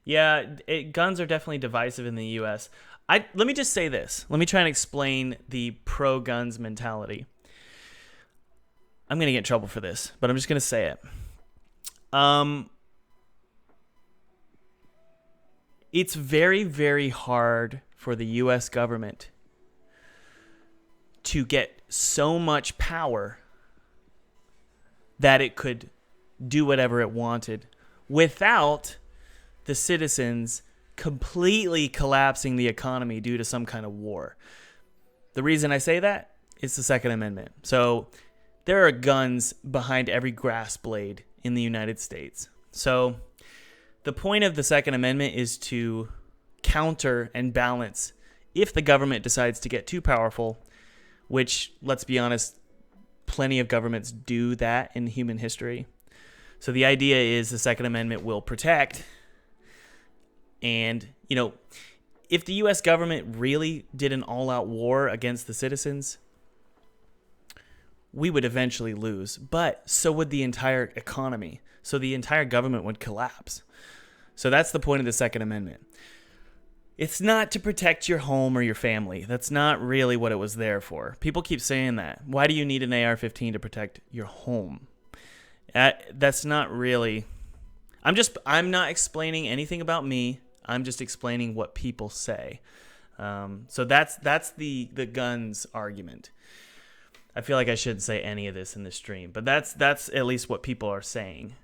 Yeah, guns are definitely divisive in the U.S. Let me just say this. Let me try and explain the pro-guns mentality. I'm going to get in trouble for this, but I'm just going to say it. It's very, very hard for the U.S. government to get so much power that it could do whatever it wanted without the citizens completely collapsing the economy due to some kind of war. The reason I say that is the Second Amendment. So there are guns behind every grass blade in the United States. So the point of the Second Amendment is to counter and balance if the government decides to get too powerful, which, let's be honest, plenty of governments do that in human history. So the idea is the Second Amendment will protect. And, you know, if the U.S. government really did an all-out war against the citizens, we would eventually lose. But so would the entire economy. So the entire government would collapse. So that's the point of the Second Amendment. It's not to protect your home or your family. That's not really what it was there for. People keep saying that. Why do you need an AR-15 to protect your home? That's not really... I'm not explaining anything about me. I'm just explaining what people say. So that's the guns argument. I feel like I shouldn't say any of this in this stream, but that's at least what people are saying.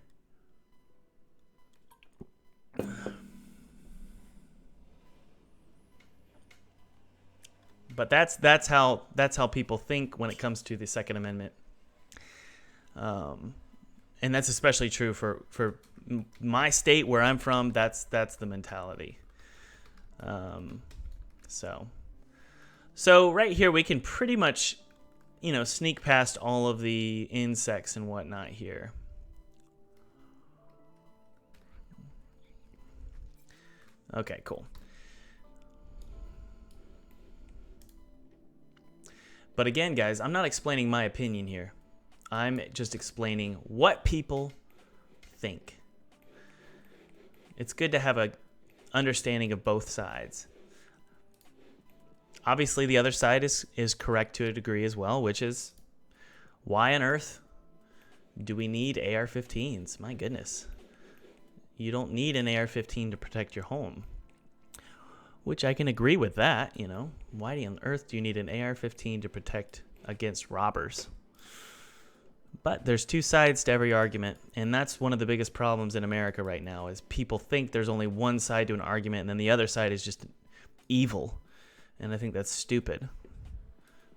But that's how people think when it comes to the Second Amendment. And that's especially true for my state where I'm from. That's the mentality. So right here we can pretty much, you know, sneak past all of the insects and whatnot here. Okay, cool. But again, guys, I'm not explaining my opinion here. I'm just explaining what people think. It's good to have a understanding of both sides. Obviously, the other side is correct to a degree as well, which is, why on earth do we need AR-15s? My goodness. You don't need an AR-15 to protect your home. Which I can agree with that, you know. Why on earth do you need an AR-15 to protect against robbers? But there's two sides to every argument, and that's one of the biggest problems in America right now, is people think there's only one side to an argument, and then the other side is just evil. And I think that's stupid.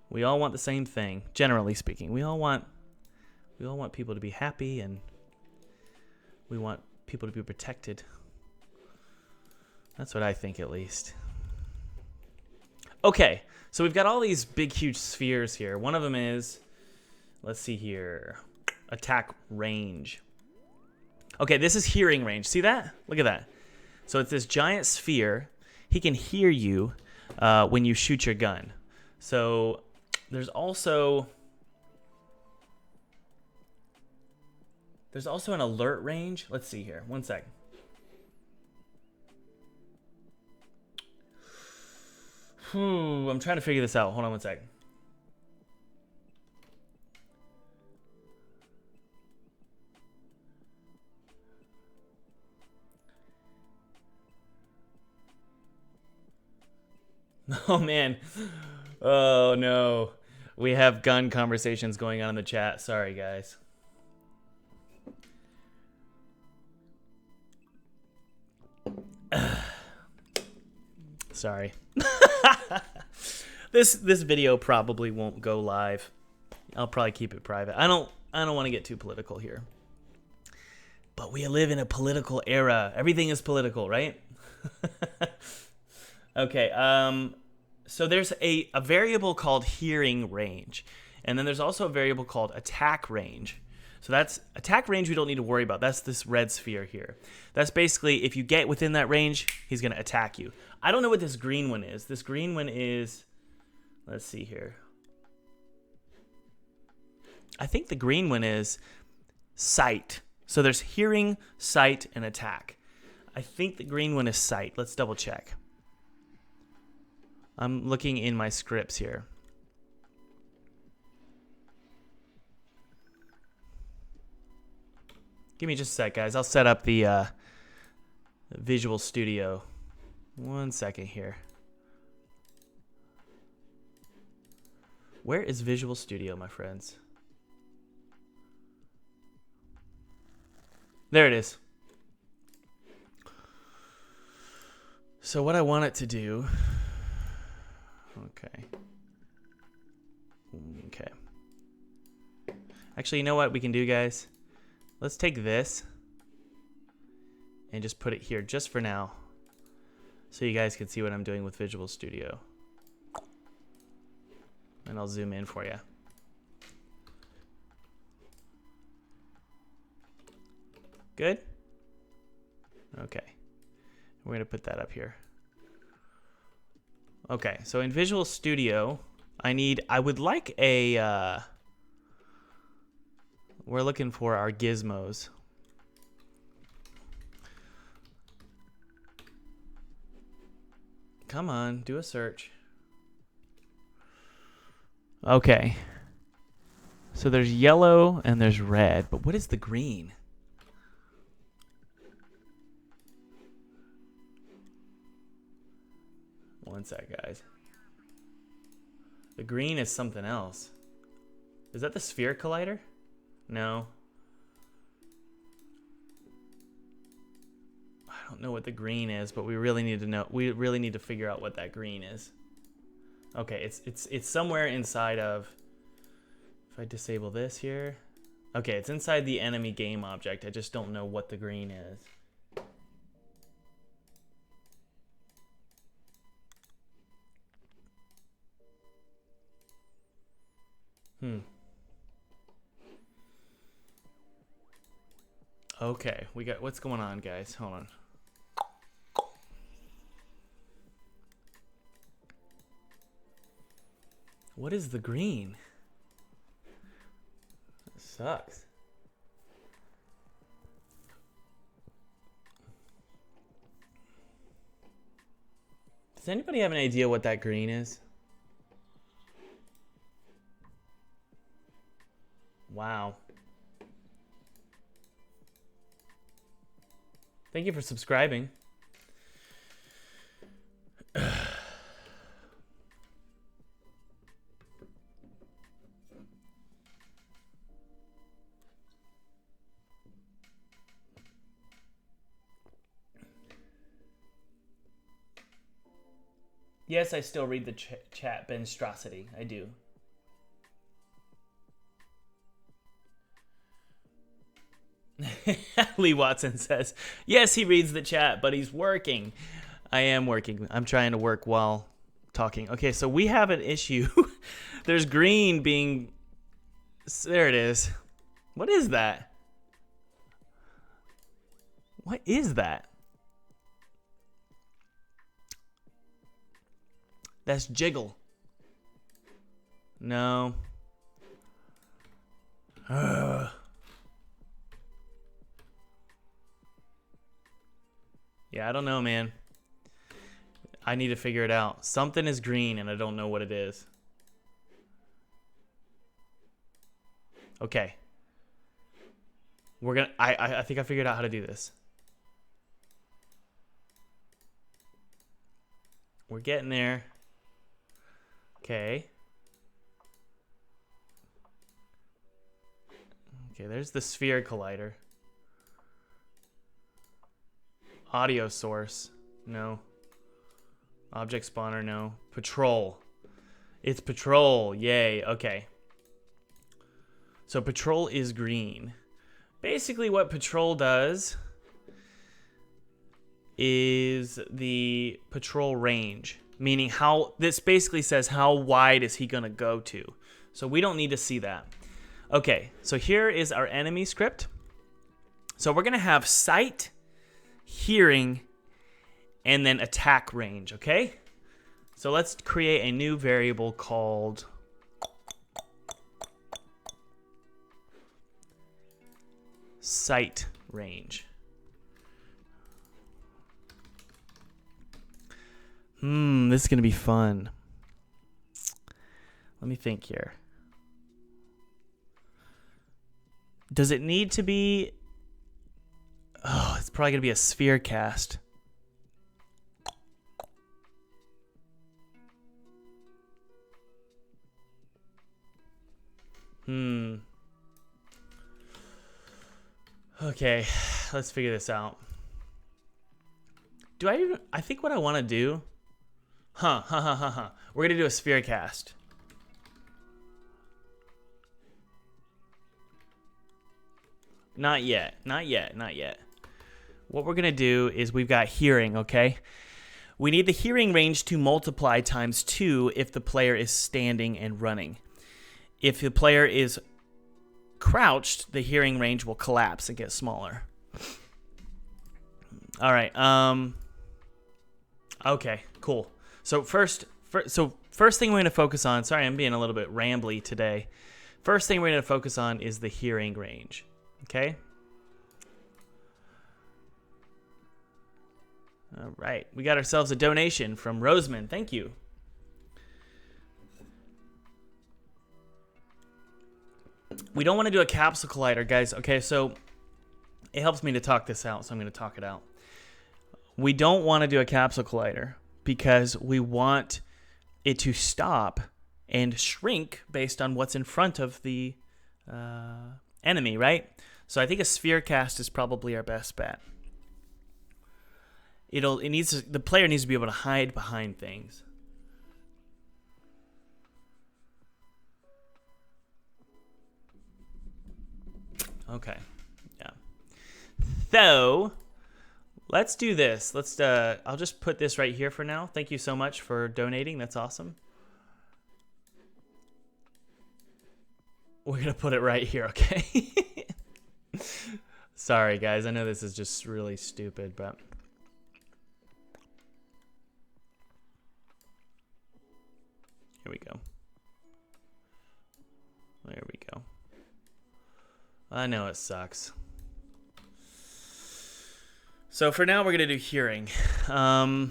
We all want the same thing, generally speaking. We all want people to be happy, and we want people to be protected. That's what I think, at least. Okay, so we've got all these big, huge spheres here. One of them is, let's see here, attack range. Okay, this is hearing range. See that? Look at that. So it's this giant sphere. He can hear you when you shoot your gun. So there's also an alert range. Let's see here. One sec. I'm trying to figure this out. Hold on one second. Oh, man. Oh, no. We have gun conversations going on in the chat. Sorry, guys. Sorry. This video probably won't go live. I'll probably keep it private. I don't want to get too political here. But we live in a political era. Everything is political, right? Okay, so there's a variable called hearing range. And then there's also a variable called attack range. So that's attack range we don't need to worry about. That's this red sphere here. That's basically if you get within that range, he's going to attack you. I don't know what this green one is. This green one is, let's see here. I think the green one is sight. So there's hearing, sight, and attack. I think the green one is sight. Let's double check. I'm looking in my scripts here. Give me just a sec, guys. I'll set up the Visual Studio. 1 second here. Where is Visual Studio, my friends? There it is. So what I want it to do... Okay. Actually, you know what we can do, guys? Let's take this and just put it here just for now so you guys can see what I'm doing with Visual Studio. And I'll zoom in for you. Good? Okay. We're going to put that up here. Okay, so in Visual Studio, I would like a, we're looking for our gizmos. Come on, do a search. Okay. So there's yellow and there's red, but what is the green? One sec, guys. The green is something else. Is that the sphere collider? No. I don't know what the green is, but we really need to know. We really need to figure out what that green is. Okay, it's somewhere inside of. If I disable this here. Okay, it's inside the enemy game object. I just don't know what the green is. Okay, we got what's going on, guys? Hold on. What is the green? That sucks. Does anybody have an idea what that green is? Wow. Thank you for subscribing. Yes, I still read the chat, Benstrosity. I do. Lee Watson says, yes, he reads the chat, but he's working. I am working. I'm trying to work while talking. Okay, so we have an issue. There's green being... There it is. What is that? What is that? That's jiggle. No. Ugh. Yeah, I don't know, man. I need to figure it out. Something is green, and I don't know what it is. Okay. We're gonna. I think I figured out how to do this. We're getting there. Okay. Okay, there's the sphere collider. Audio source. No. Object spawner, no. Patrol. It's patrol. Yay. Okay. So patrol is green. Basically what patrol does is the patrol range. Meaning how, this basically says how wide is he going to go to. So we don't need to see that. Okay, so here is our enemy script. So we're going to have sight, hearing, and then attack range, okay? So let's create a new variable called sight range. This is going to be fun. Let me think here. Does it need to be... Oh, it's probably going to be a sphere cast. Okay, let's figure this out. I think what I want to do... We're going to do a sphere cast. Not yet. What we're going to do is we've got hearing, okay? We need the hearing range to multiply times 2 if the player is standing and running. If the player is crouched, the hearing range will collapse and get smaller. All right. Okay, cool. So first thing we're going to focus on, sorry, I'm being a little bit rambly today. First thing we're going to focus on is the hearing range. Okay? All right. We got ourselves a donation from Roseman. Thank you. We don't want to do a capsule collider, guys. Okay, so it helps me to talk this out, so I'm going to talk it out. We don't want to do a capsule collider because we want it to stop and shrink based on what's in front of the enemy, right? So I think a sphere cast is probably our best bet. The player needs to be able to hide behind things. Okay. Yeah. So let's do this. I'll just put this right here for now. Thank you so much for donating. That's awesome. We're going to put it right here, okay? Sorry, guys. I know this is just really stupid, but... Here we go. There we go. I know it sucks. So for now, we're going to do hearing. So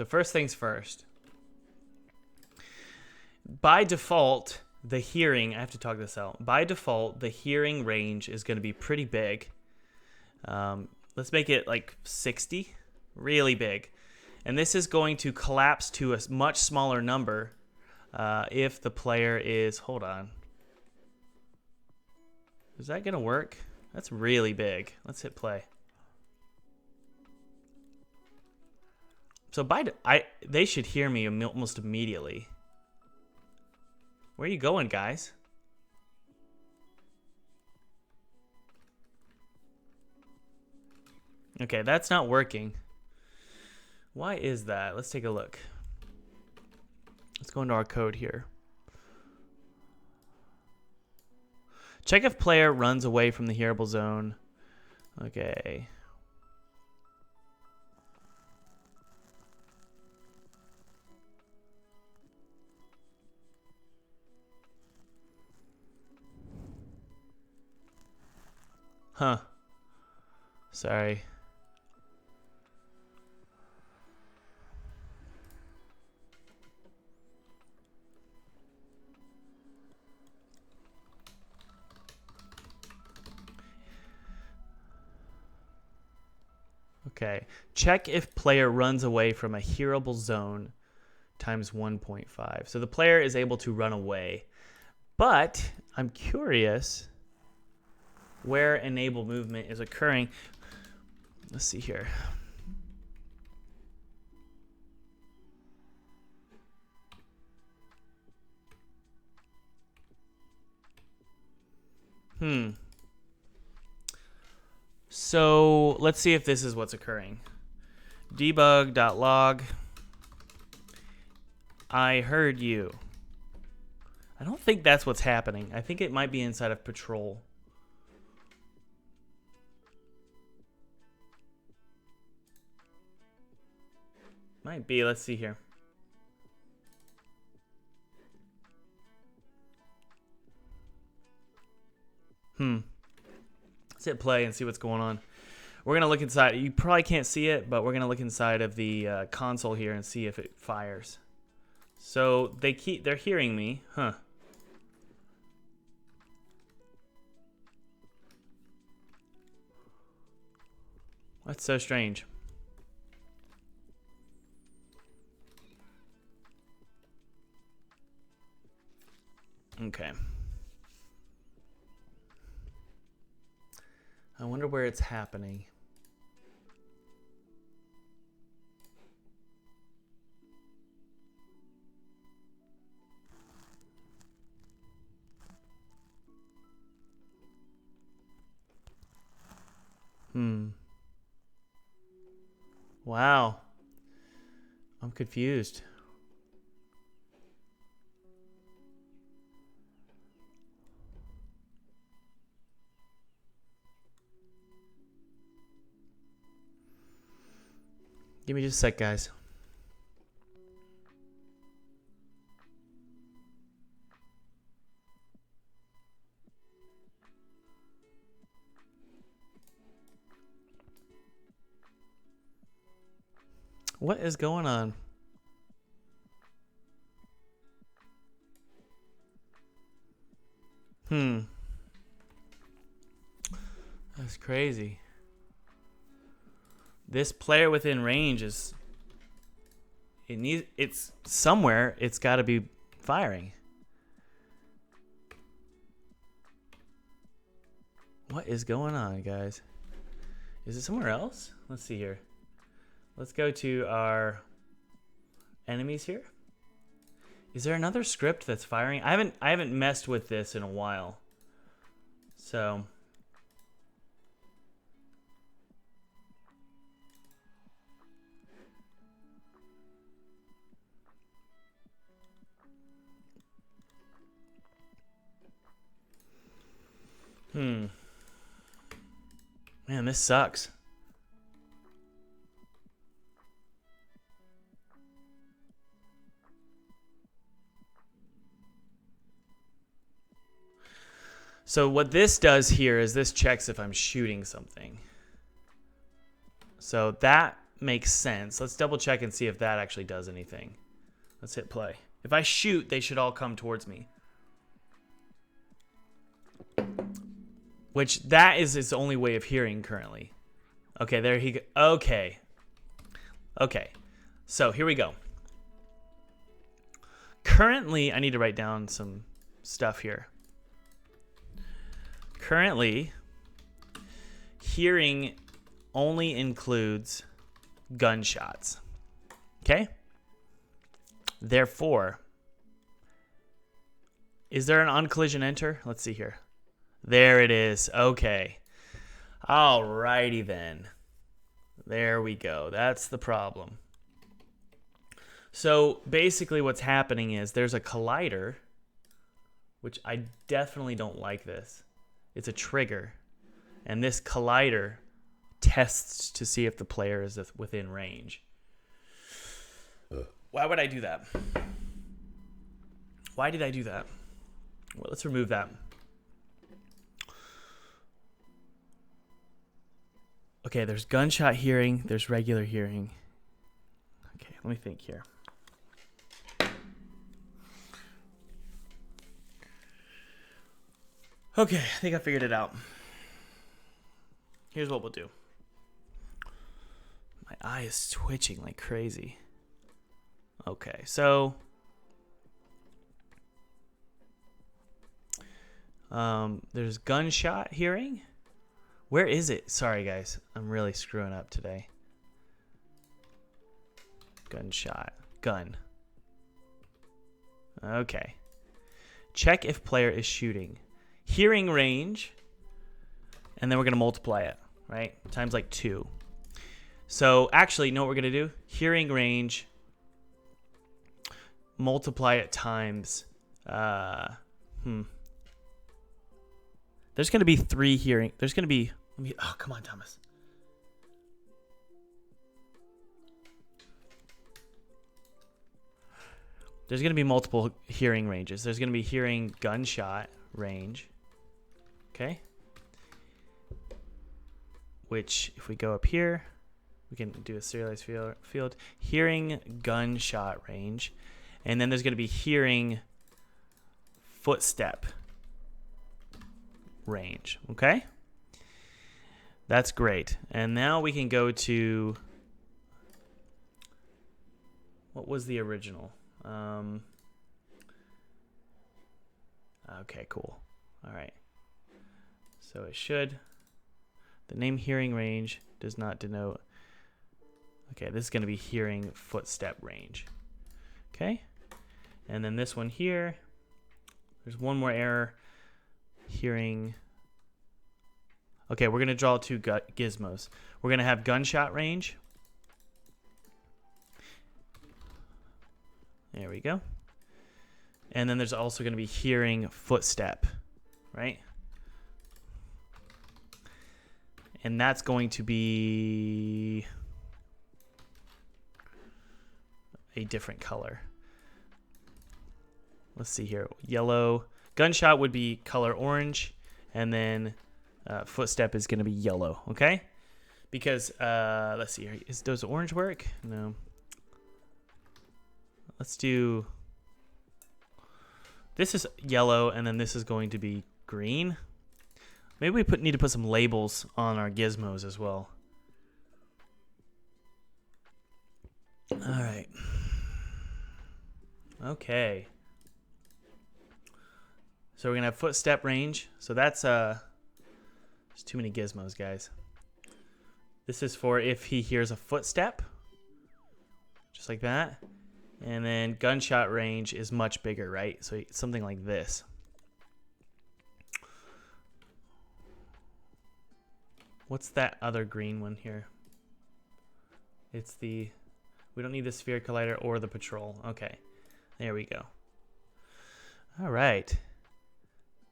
first things first. By default, the hearing... I have to talk this out. By default, the hearing range is going to be pretty big. Let's make it like 60. Really big. And this is going to collapse to a much smaller number if the player is... Hold on. Is that going to work? That's really big. Let's hit play. So they should hear me almost immediately. Where are you going, guys? Okay, that's not working. Why is that? Let's take a look. Let's go into our code here. Check if player runs away from the hearable zone. Okay. Huh. Sorry. Okay. Check if player runs away from a hearable zone times 1.5. So the player is able to run away. But I'm curious where enable movement is occurring. Let's see here. So let's see if this is what's occurring. Debug.log. I heard you. I don't think that's what's happening. I think it might be inside of patrol. Might be. Let's see here. Let's hit play and see what's going on. We're going to look inside. You probably can't see it, but we're going to look inside of the console here and see if it fires. So they're hearing me. Huh. That's so strange. Okay. I wonder where it's happening. Wow. I'm confused. Give me just a sec, guys. What is going on? That's crazy. This player within range is... It's somewhere. It's got to be firing. What is going on, guys? Is it somewhere else? Let's see here. Let's go to our enemies here. Is there another script that's firing? I haven't messed with this in a while. So man, this sucks. So what this does here is this checks if I'm shooting something. So that makes sense. Let's double check and see if that actually does anything. Let's hit play. If I shoot, they should all come towards me. Which that is its only way of hearing currently. Okay, there he go. Okay. Okay. So here we go. Currently, I need to write down some stuff here. Currently, hearing only includes gunshots. Okay? Therefore, is there an on-collision enter? Let's see here. There it is. Okay. Alrighty then. There we go. That's the problem. So basically what's happening is there's a collider, which I definitely don't like this. It's a trigger. And this collider tests to see if the player is within range. Why would I do that? Why did I do that? Well, let's remove that. Okay, there's gunshot hearing, there's regular hearing. Okay, let me think here. Okay, I think I figured it out. Here's what we'll do. My eye is twitching like crazy. Okay, so there's gunshot hearing. Where is it? Sorry, guys. I'm really screwing up today. Gunshot. Gun. Okay. Check if player is shooting. Hearing range. And then we're going to multiply it, right? Times like 2. So actually, you know what we're going to do? Hearing range. Multiply it times. There's going to be 3 hearing. There's going to be. Oh, come on, Thomas. There's going to be multiple hearing ranges. There's going to be hearing gunshot range. Okay. Which, if we go up here, we can do a serialized field. Hearing gunshot range. And then there's going to be hearing footstep range. Okay? That's great. And now we can go to... What was the original? Okay, cool. All right. So it should... The name hearing range does not denote... Okay, this is going to be hearing footstep range. Okay? And then this one here, there's one more error. Hearing... Okay, we're going to draw 2 gizmos. We're going to have gunshot range. There we go. And then there's also going to be hearing footstep, right? And that's going to be a different color. Let's see here. Yellow. Gunshot would be color orange. And then footstep is going to be yellow, okay? Because, let's see here. Does orange work? No. Let's do... This is yellow, and then this is going to be green. Maybe we need to put some labels on our gizmos as well. All right. Okay. So we're going to have footstep range. So that's... There's too many gizmos, guys. This is for if he hears a footstep. Just like that. And then gunshot range is much bigger, right? So something like this. What's that other green one here? It's the... We don't need the sphere collider or the patrol. Okay. There we go. All right.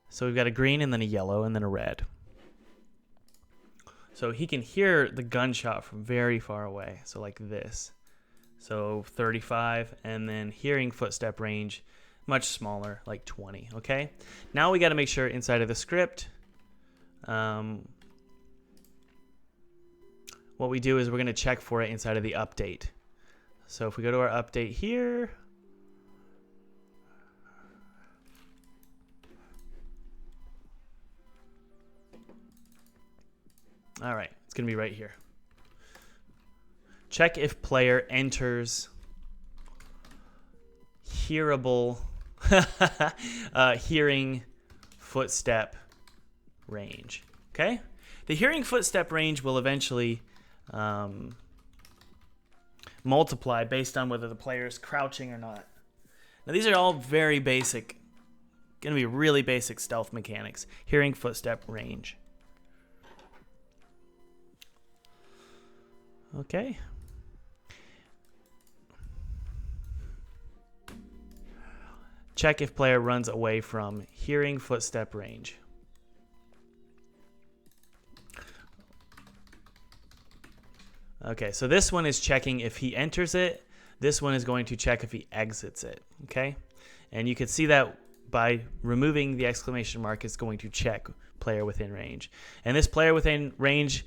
So we've got a green and then a yellow and then a red. So he can hear the gunshot from very far away. So like this. So 35, and then hearing footstep range, much smaller, like 20, okay? Now we got to make sure inside of the script, what we do is we're going to check for it inside of the update. So if we go to our update here, all right, it's going to be right here. Check if player enters hearable hearing footstep range. Okay? The hearing footstep range will eventually multiply based on whether the player is crouching or not. Now these are all very basic, going to be really basic stealth mechanics. Hearing footstep range. Okay. Check if player runs away from hearing footstep range. Okay, so this one is checking if he enters it. This one is going to check if he exits it, okay? And you can see that by removing the exclamation mark, it's going to check player within range. And this player within range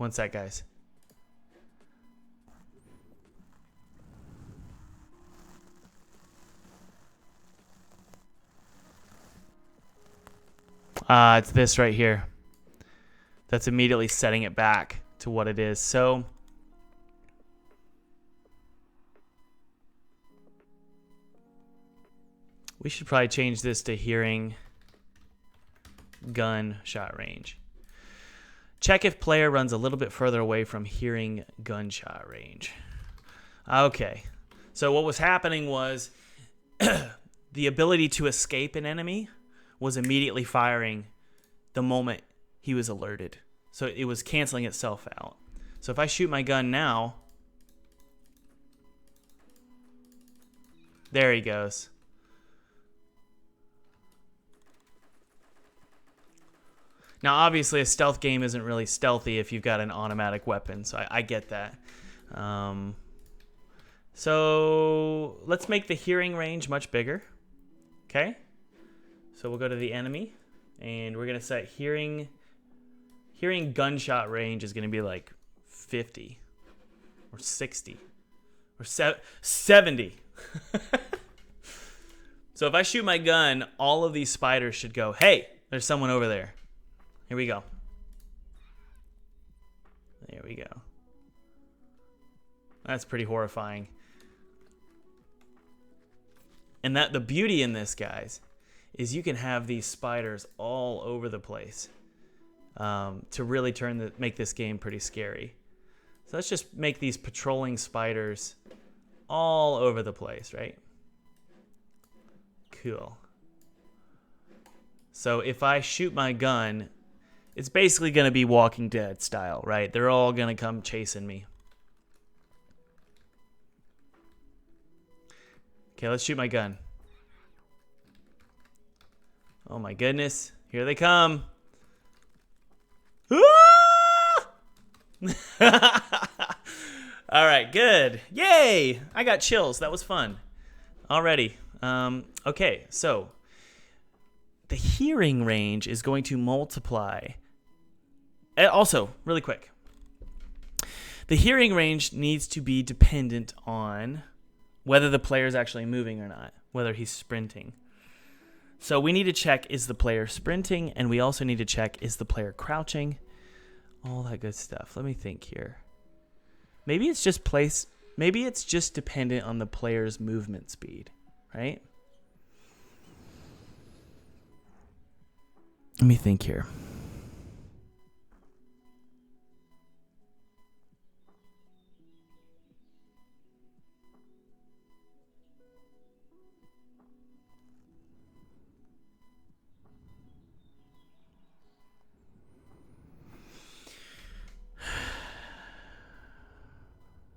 One sec, guys. It's this right here. That's immediately setting it back to what it is. So we should probably change this to hearing gunshot range. Check if player runs a little bit further away from hearing gunshot range. Okay. So what was happening was the ability to escape an enemy was immediately firing the moment he was alerted. So it was canceling itself out. So if I shoot my gun now, there he goes. Now, obviously, a stealth game isn't really stealthy if you've got an automatic weapon, so I get that. So let's make the hearing range much bigger. Okay? So we'll go to the enemy, and we're going to set hearing gunshot range is going to be like 50 or 60 or 70. So if I shoot my gun, all of these spiders should go, hey, there's someone over there. Here we go. There we go. That's pretty horrifying. And that the beauty in this, guys, is you can have these spiders all over the place to really make this game pretty scary. So let's just make these patrolling spiders all over the place, right? Cool. So if I shoot my gun, it's basically going to be Walking Dead style, right? They're all going to come chasing me. Okay, let's shoot my gun. Oh my goodness. Here they come. All right, good. Yay! I got chills. That was fun. Alrighty. Okay, so the hearing range is going to multiply. Also, really quick. The hearing range needs to be dependent on whether the player is actually moving or not, whether he's sprinting. So we need to check, is the player sprinting? And we also need to check, is the player crouching? All that good stuff. Let me think here. Maybe it's just dependent on the player's movement speed, right? Let me think here.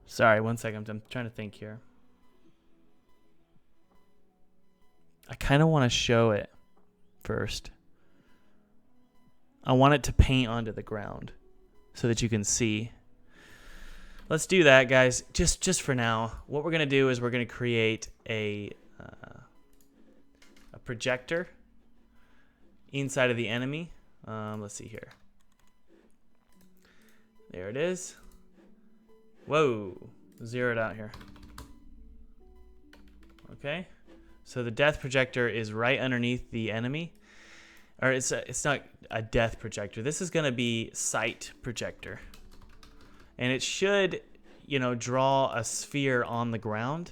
Sorry, one second. I'm trying to think here. I kind of want to show it first. I want it to paint onto the ground so that you can see. Let's do that, guys. Just for now, what we're going to do is we're going to create a projector inside of the enemy. Let's see here. There it is. Whoa, zeroed out here. Okay, so the death projector is right underneath the enemy. Or it's not a death projector. This is going to be sight projector. And it should, draw a sphere on the ground.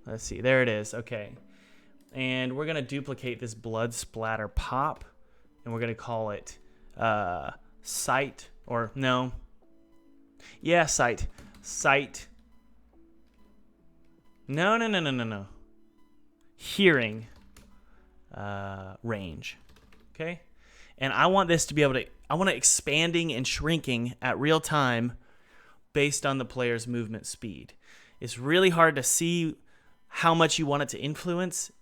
Let's see, there it is, okay. And we're going to duplicate this blood splatter pop. And we're going to call it sight, or no. Yeah, sight. Sight. No. Hearing range. Okay? And I want this to be I want it expanding and shrinking at real time based on the player's movement speed. It's really hard to see how much you want it to influence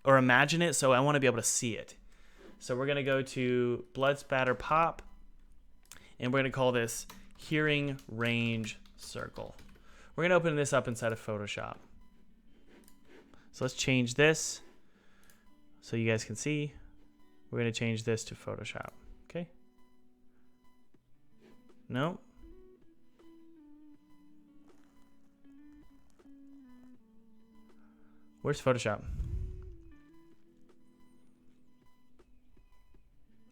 or imagine it, so I want to be able to see it. So we're going to go to blood spatter pop, and we're going to call this hearing range circle. We're going to open this up inside of Photoshop. So let's change this so you guys can see. We're going to change this to Photoshop. Okay. No. Where's Photoshop?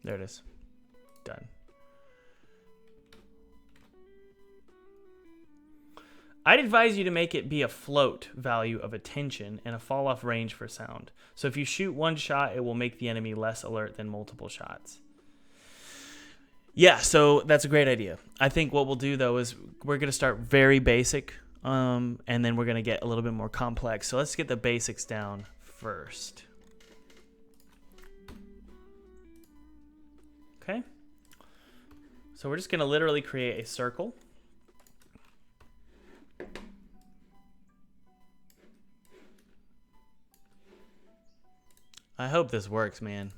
There it is. Done. I'd advise you to make it be a float value of attention and a fall off range for sound. So if you shoot one shot, it will make the enemy less alert than multiple shots. Yeah, so that's a great idea. I think what we'll do though is we're going to start very basic, and then we're going to get a little bit more complex. So let's get the basics down first. Okay. So we're just going to literally create a circle. I hope this works, man.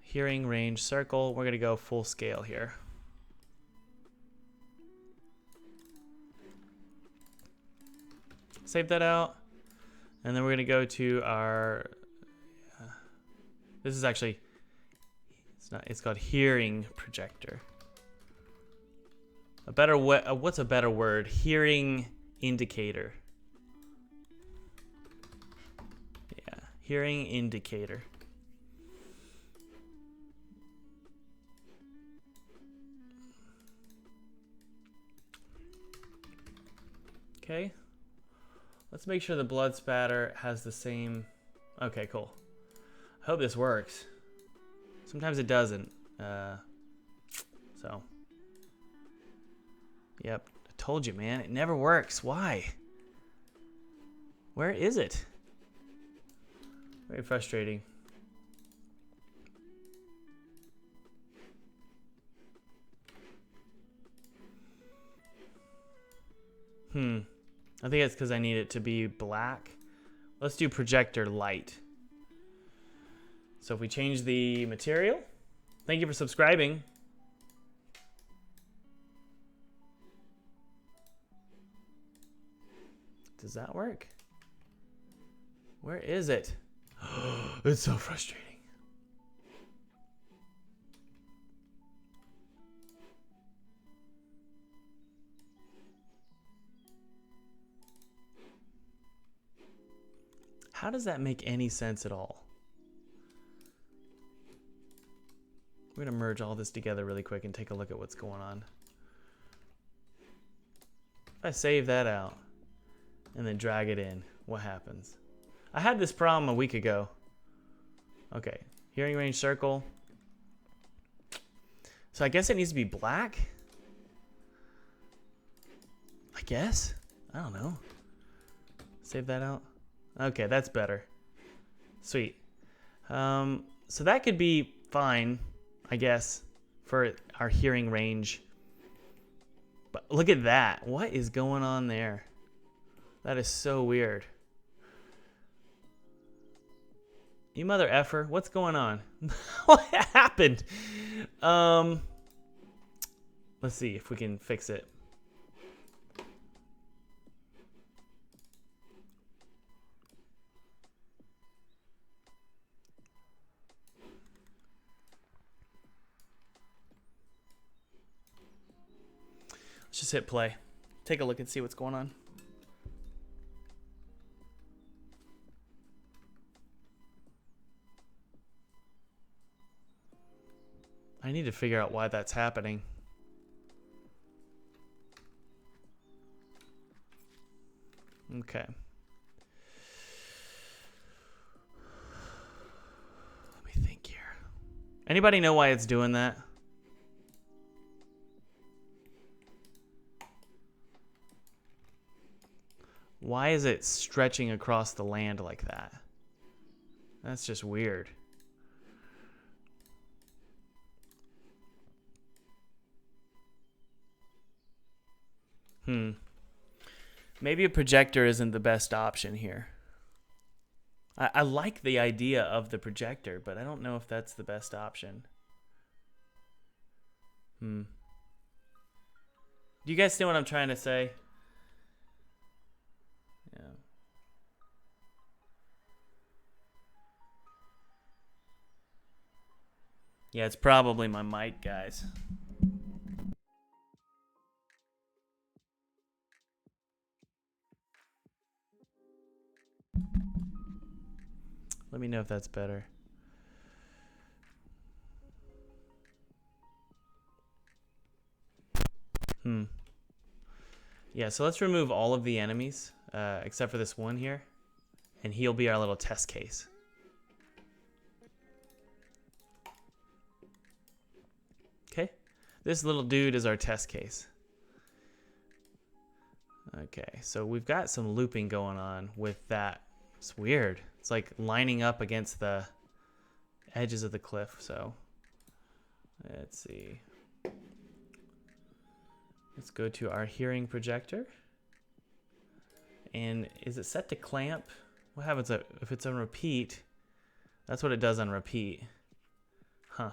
Hearing range circle. We're going to go full scale here. Save that out. And then we're going to go to our... this is actually... it's called hearing projector. A better what's a better word? Hearing indicator. Yeah, hearing indicator. Okay. Let's make sure the blood spatter has the same. Okay, cool. I hope this works. Sometimes it doesn't. So. Yep. I told you, man. It never works. Why? Where is it? Very frustrating. I think it's because I need it to be black. Let's do projector light. So if we change the material, thank you for subscribing. Does that work? Where is it? It's so frustrating. How does that make any sense at all? We're going to merge all this together really quick and take a look at what's going on. If I save that out and then drag it in, what happens? I had this problem a week ago. Okay, hearing range circle. So I guess it needs to be black? I guess? I don't know. Save that out. Okay, that's better. Sweet. So that could be fine, I guess, for our hearing range. But look at that. What is going on there? That is so weird. You mother effer, what's going on? What happened? Let's see if we can fix it. Let's just hit play. Take a look and see what's going on. I need to figure out why that's happening. Okay. Let me think here. Anybody know why it's doing that? Why is it stretching across the land like that? That's just weird. Maybe a projector isn't the best option here. I like the idea of the projector, but I don't know if that's the best option. Do you guys see what I'm trying to say? Yeah, it's probably my mic, guys. Let me know if that's better. Yeah, so let's remove all of the enemies, except for this one here. And he'll be our little test case. Okay, this little dude is our test case. Okay, so we've got some looping going on with that. It's weird. It's like lining up against the edges of the cliff. So let's see. Let's go to our hearing projector. And is it set to clamp? What happens if it's on repeat? That's what it does on repeat. Huh.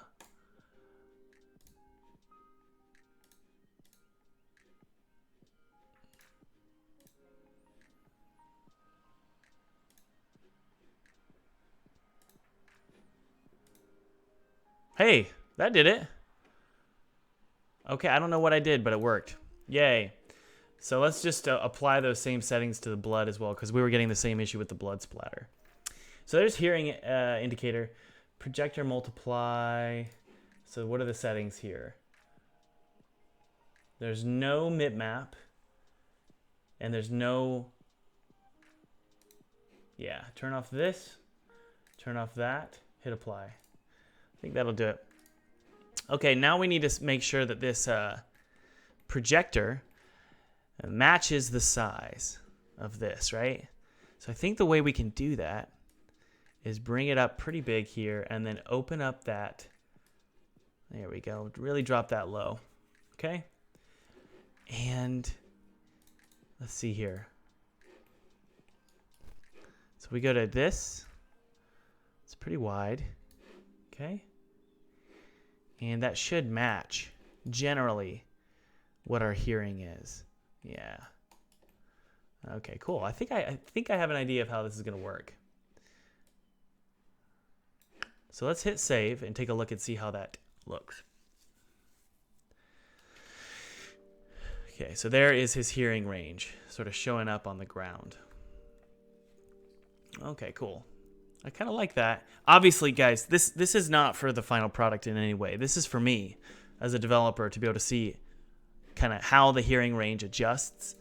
Hey, that did it. Okay, I don't know what I did, but it worked. Yay. So let's just apply those same settings to the blood as well, because we were getting the same issue with the blood splatter. So there's hearing indicator, projector multiply. So what are the settings here? There's no mip-map, and there's no, yeah, turn off this, turn off that, hit apply. I think that'll do it. Okay, now we need to make sure that this projector matches the size of this, right? So I think the way we can do that is bring it up pretty big here and then open up that. There we go. Really drop that low. Okay. And let's see here. So we go to this. It's pretty wide. Okay. And that should match generally what our hearing is. Yeah. Okay, cool. I think I have an idea of how this is going to work. So let's hit save and take a look and see how that looks. Okay, so there is his hearing range sort of showing up on the ground. Okay, cool. I kind of like that. Obviously, guys, this is not for the final product in any way. This is for me as a developer to be able to see kind of how the hearing range adjusts.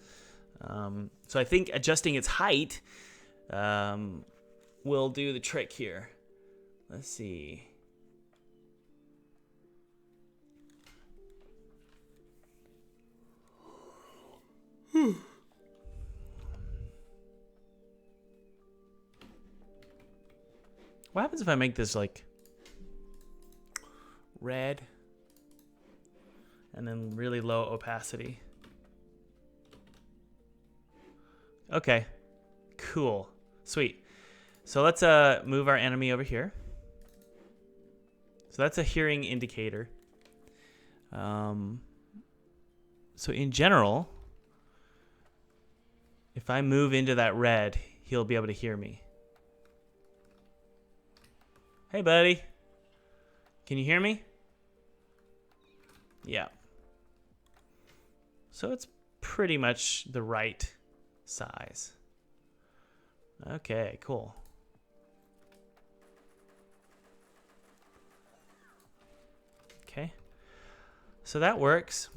So I think adjusting its height will do the trick here. Let's see. What happens if I make this like red and then really low opacity? Okay, cool, sweet. So let's move our enemy over here. So that's a hearing indicator. So in general, if I move into that red, he'll be able to hear me. Hey, buddy. Can you hear me? Yeah. So it's pretty much the right size. Okay, cool. Okay. So that works.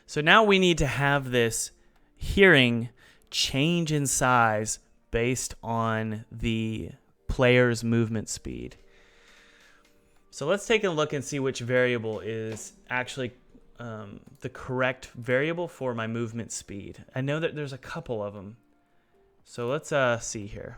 So now we need to have this hearing change in size based on the player's movement speed. So let's take a look and see which variable is actually the correct variable for my movement speed. I know that there's a couple of them. So let's see here.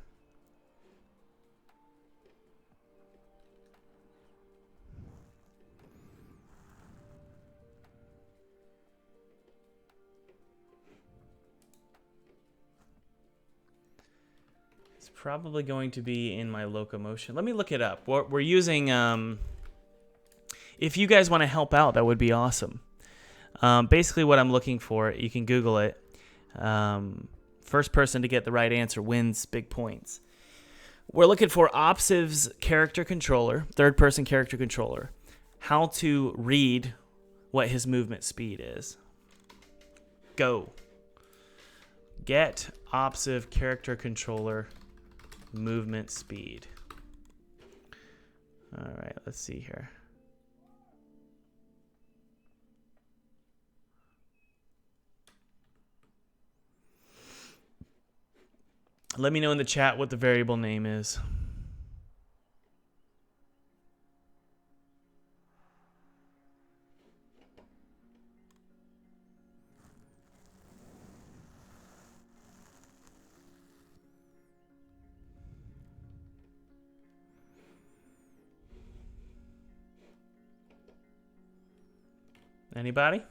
Probably going to be in my locomotion. Let me look it up. We're using, if you guys want to help out, that would be awesome. Basically what I'm looking for, you can Google it. First person to get the right answer wins big points. We're looking for Opsiv's character controller, third-person character controller, how to read what his movement speed is. Go. Get Opsiv character controller movement speed. All right, let's see here. Let me know in the chat what the variable name is. Anybody?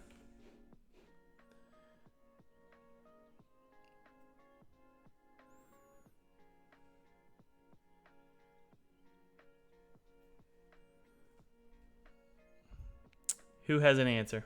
Who has an answer?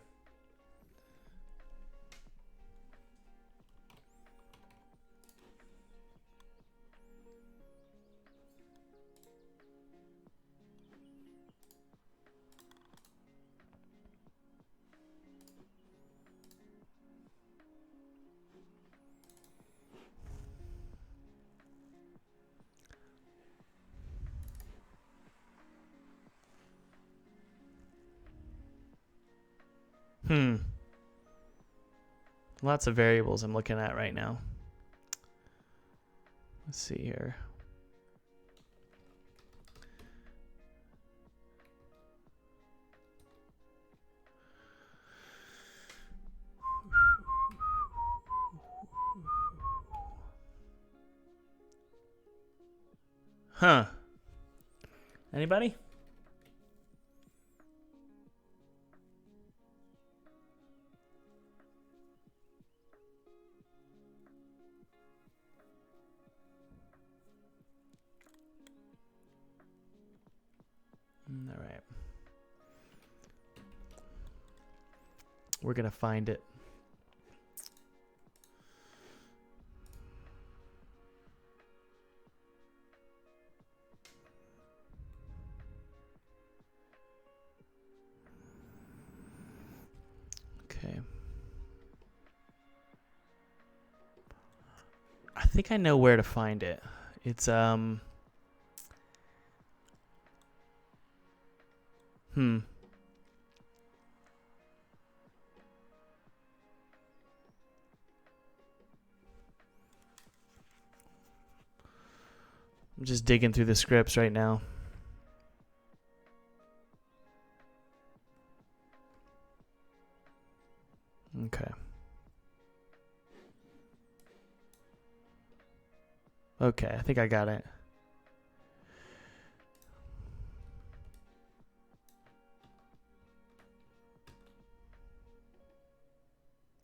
Lots of variables I'm looking at right now. Let's see here. Huh. Anybody? All right. We're going to find it. Okay. I think I know where to find it. It's I'm just digging through the scripts right now. Okay. Okay, I think I got it.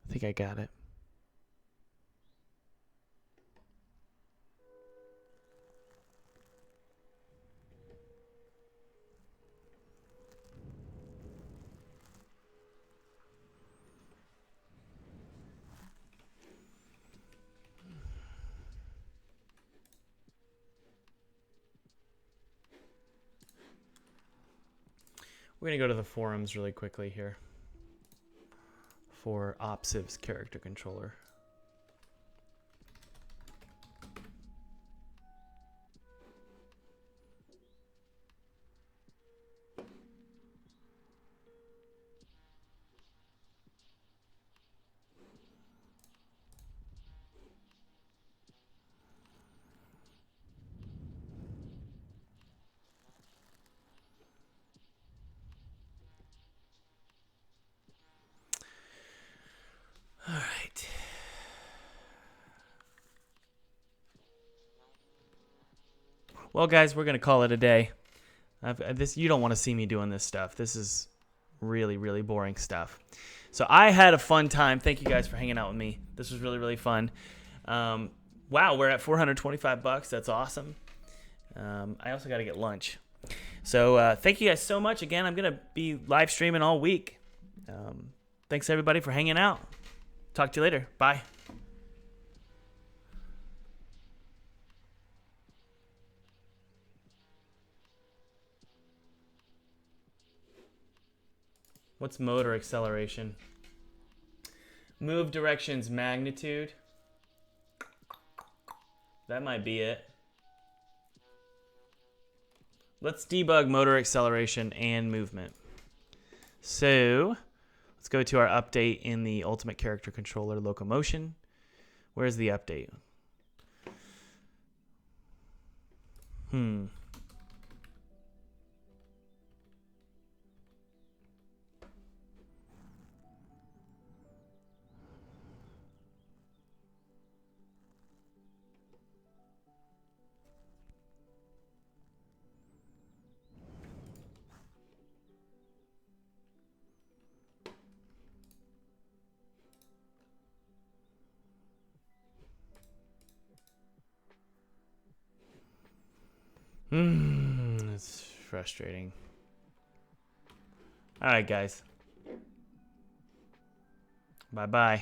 I think I got it. We're going to go to the forums really quickly here for Opsiv's character controller. All right. Well, guys, we're going to call it a day. You don't want to see me doing this stuff. This is really, really boring stuff. So I had a fun time. Thank you guys for hanging out with me. This was really, really fun. Wow, we're at $425. That's awesome. I also got to get lunch. So thank you guys so much. Again, I'm going to be live streaming all week. Thanks, everybody, for hanging out. Talk to you later. Bye. What's motor acceleration? Move directions magnitude. That might be it. Let's debug motor acceleration and movement. So let's go to our update in the Ultimate Character Controller locomotion. Where's the update? It's frustrating. All right, guys. Bye-bye.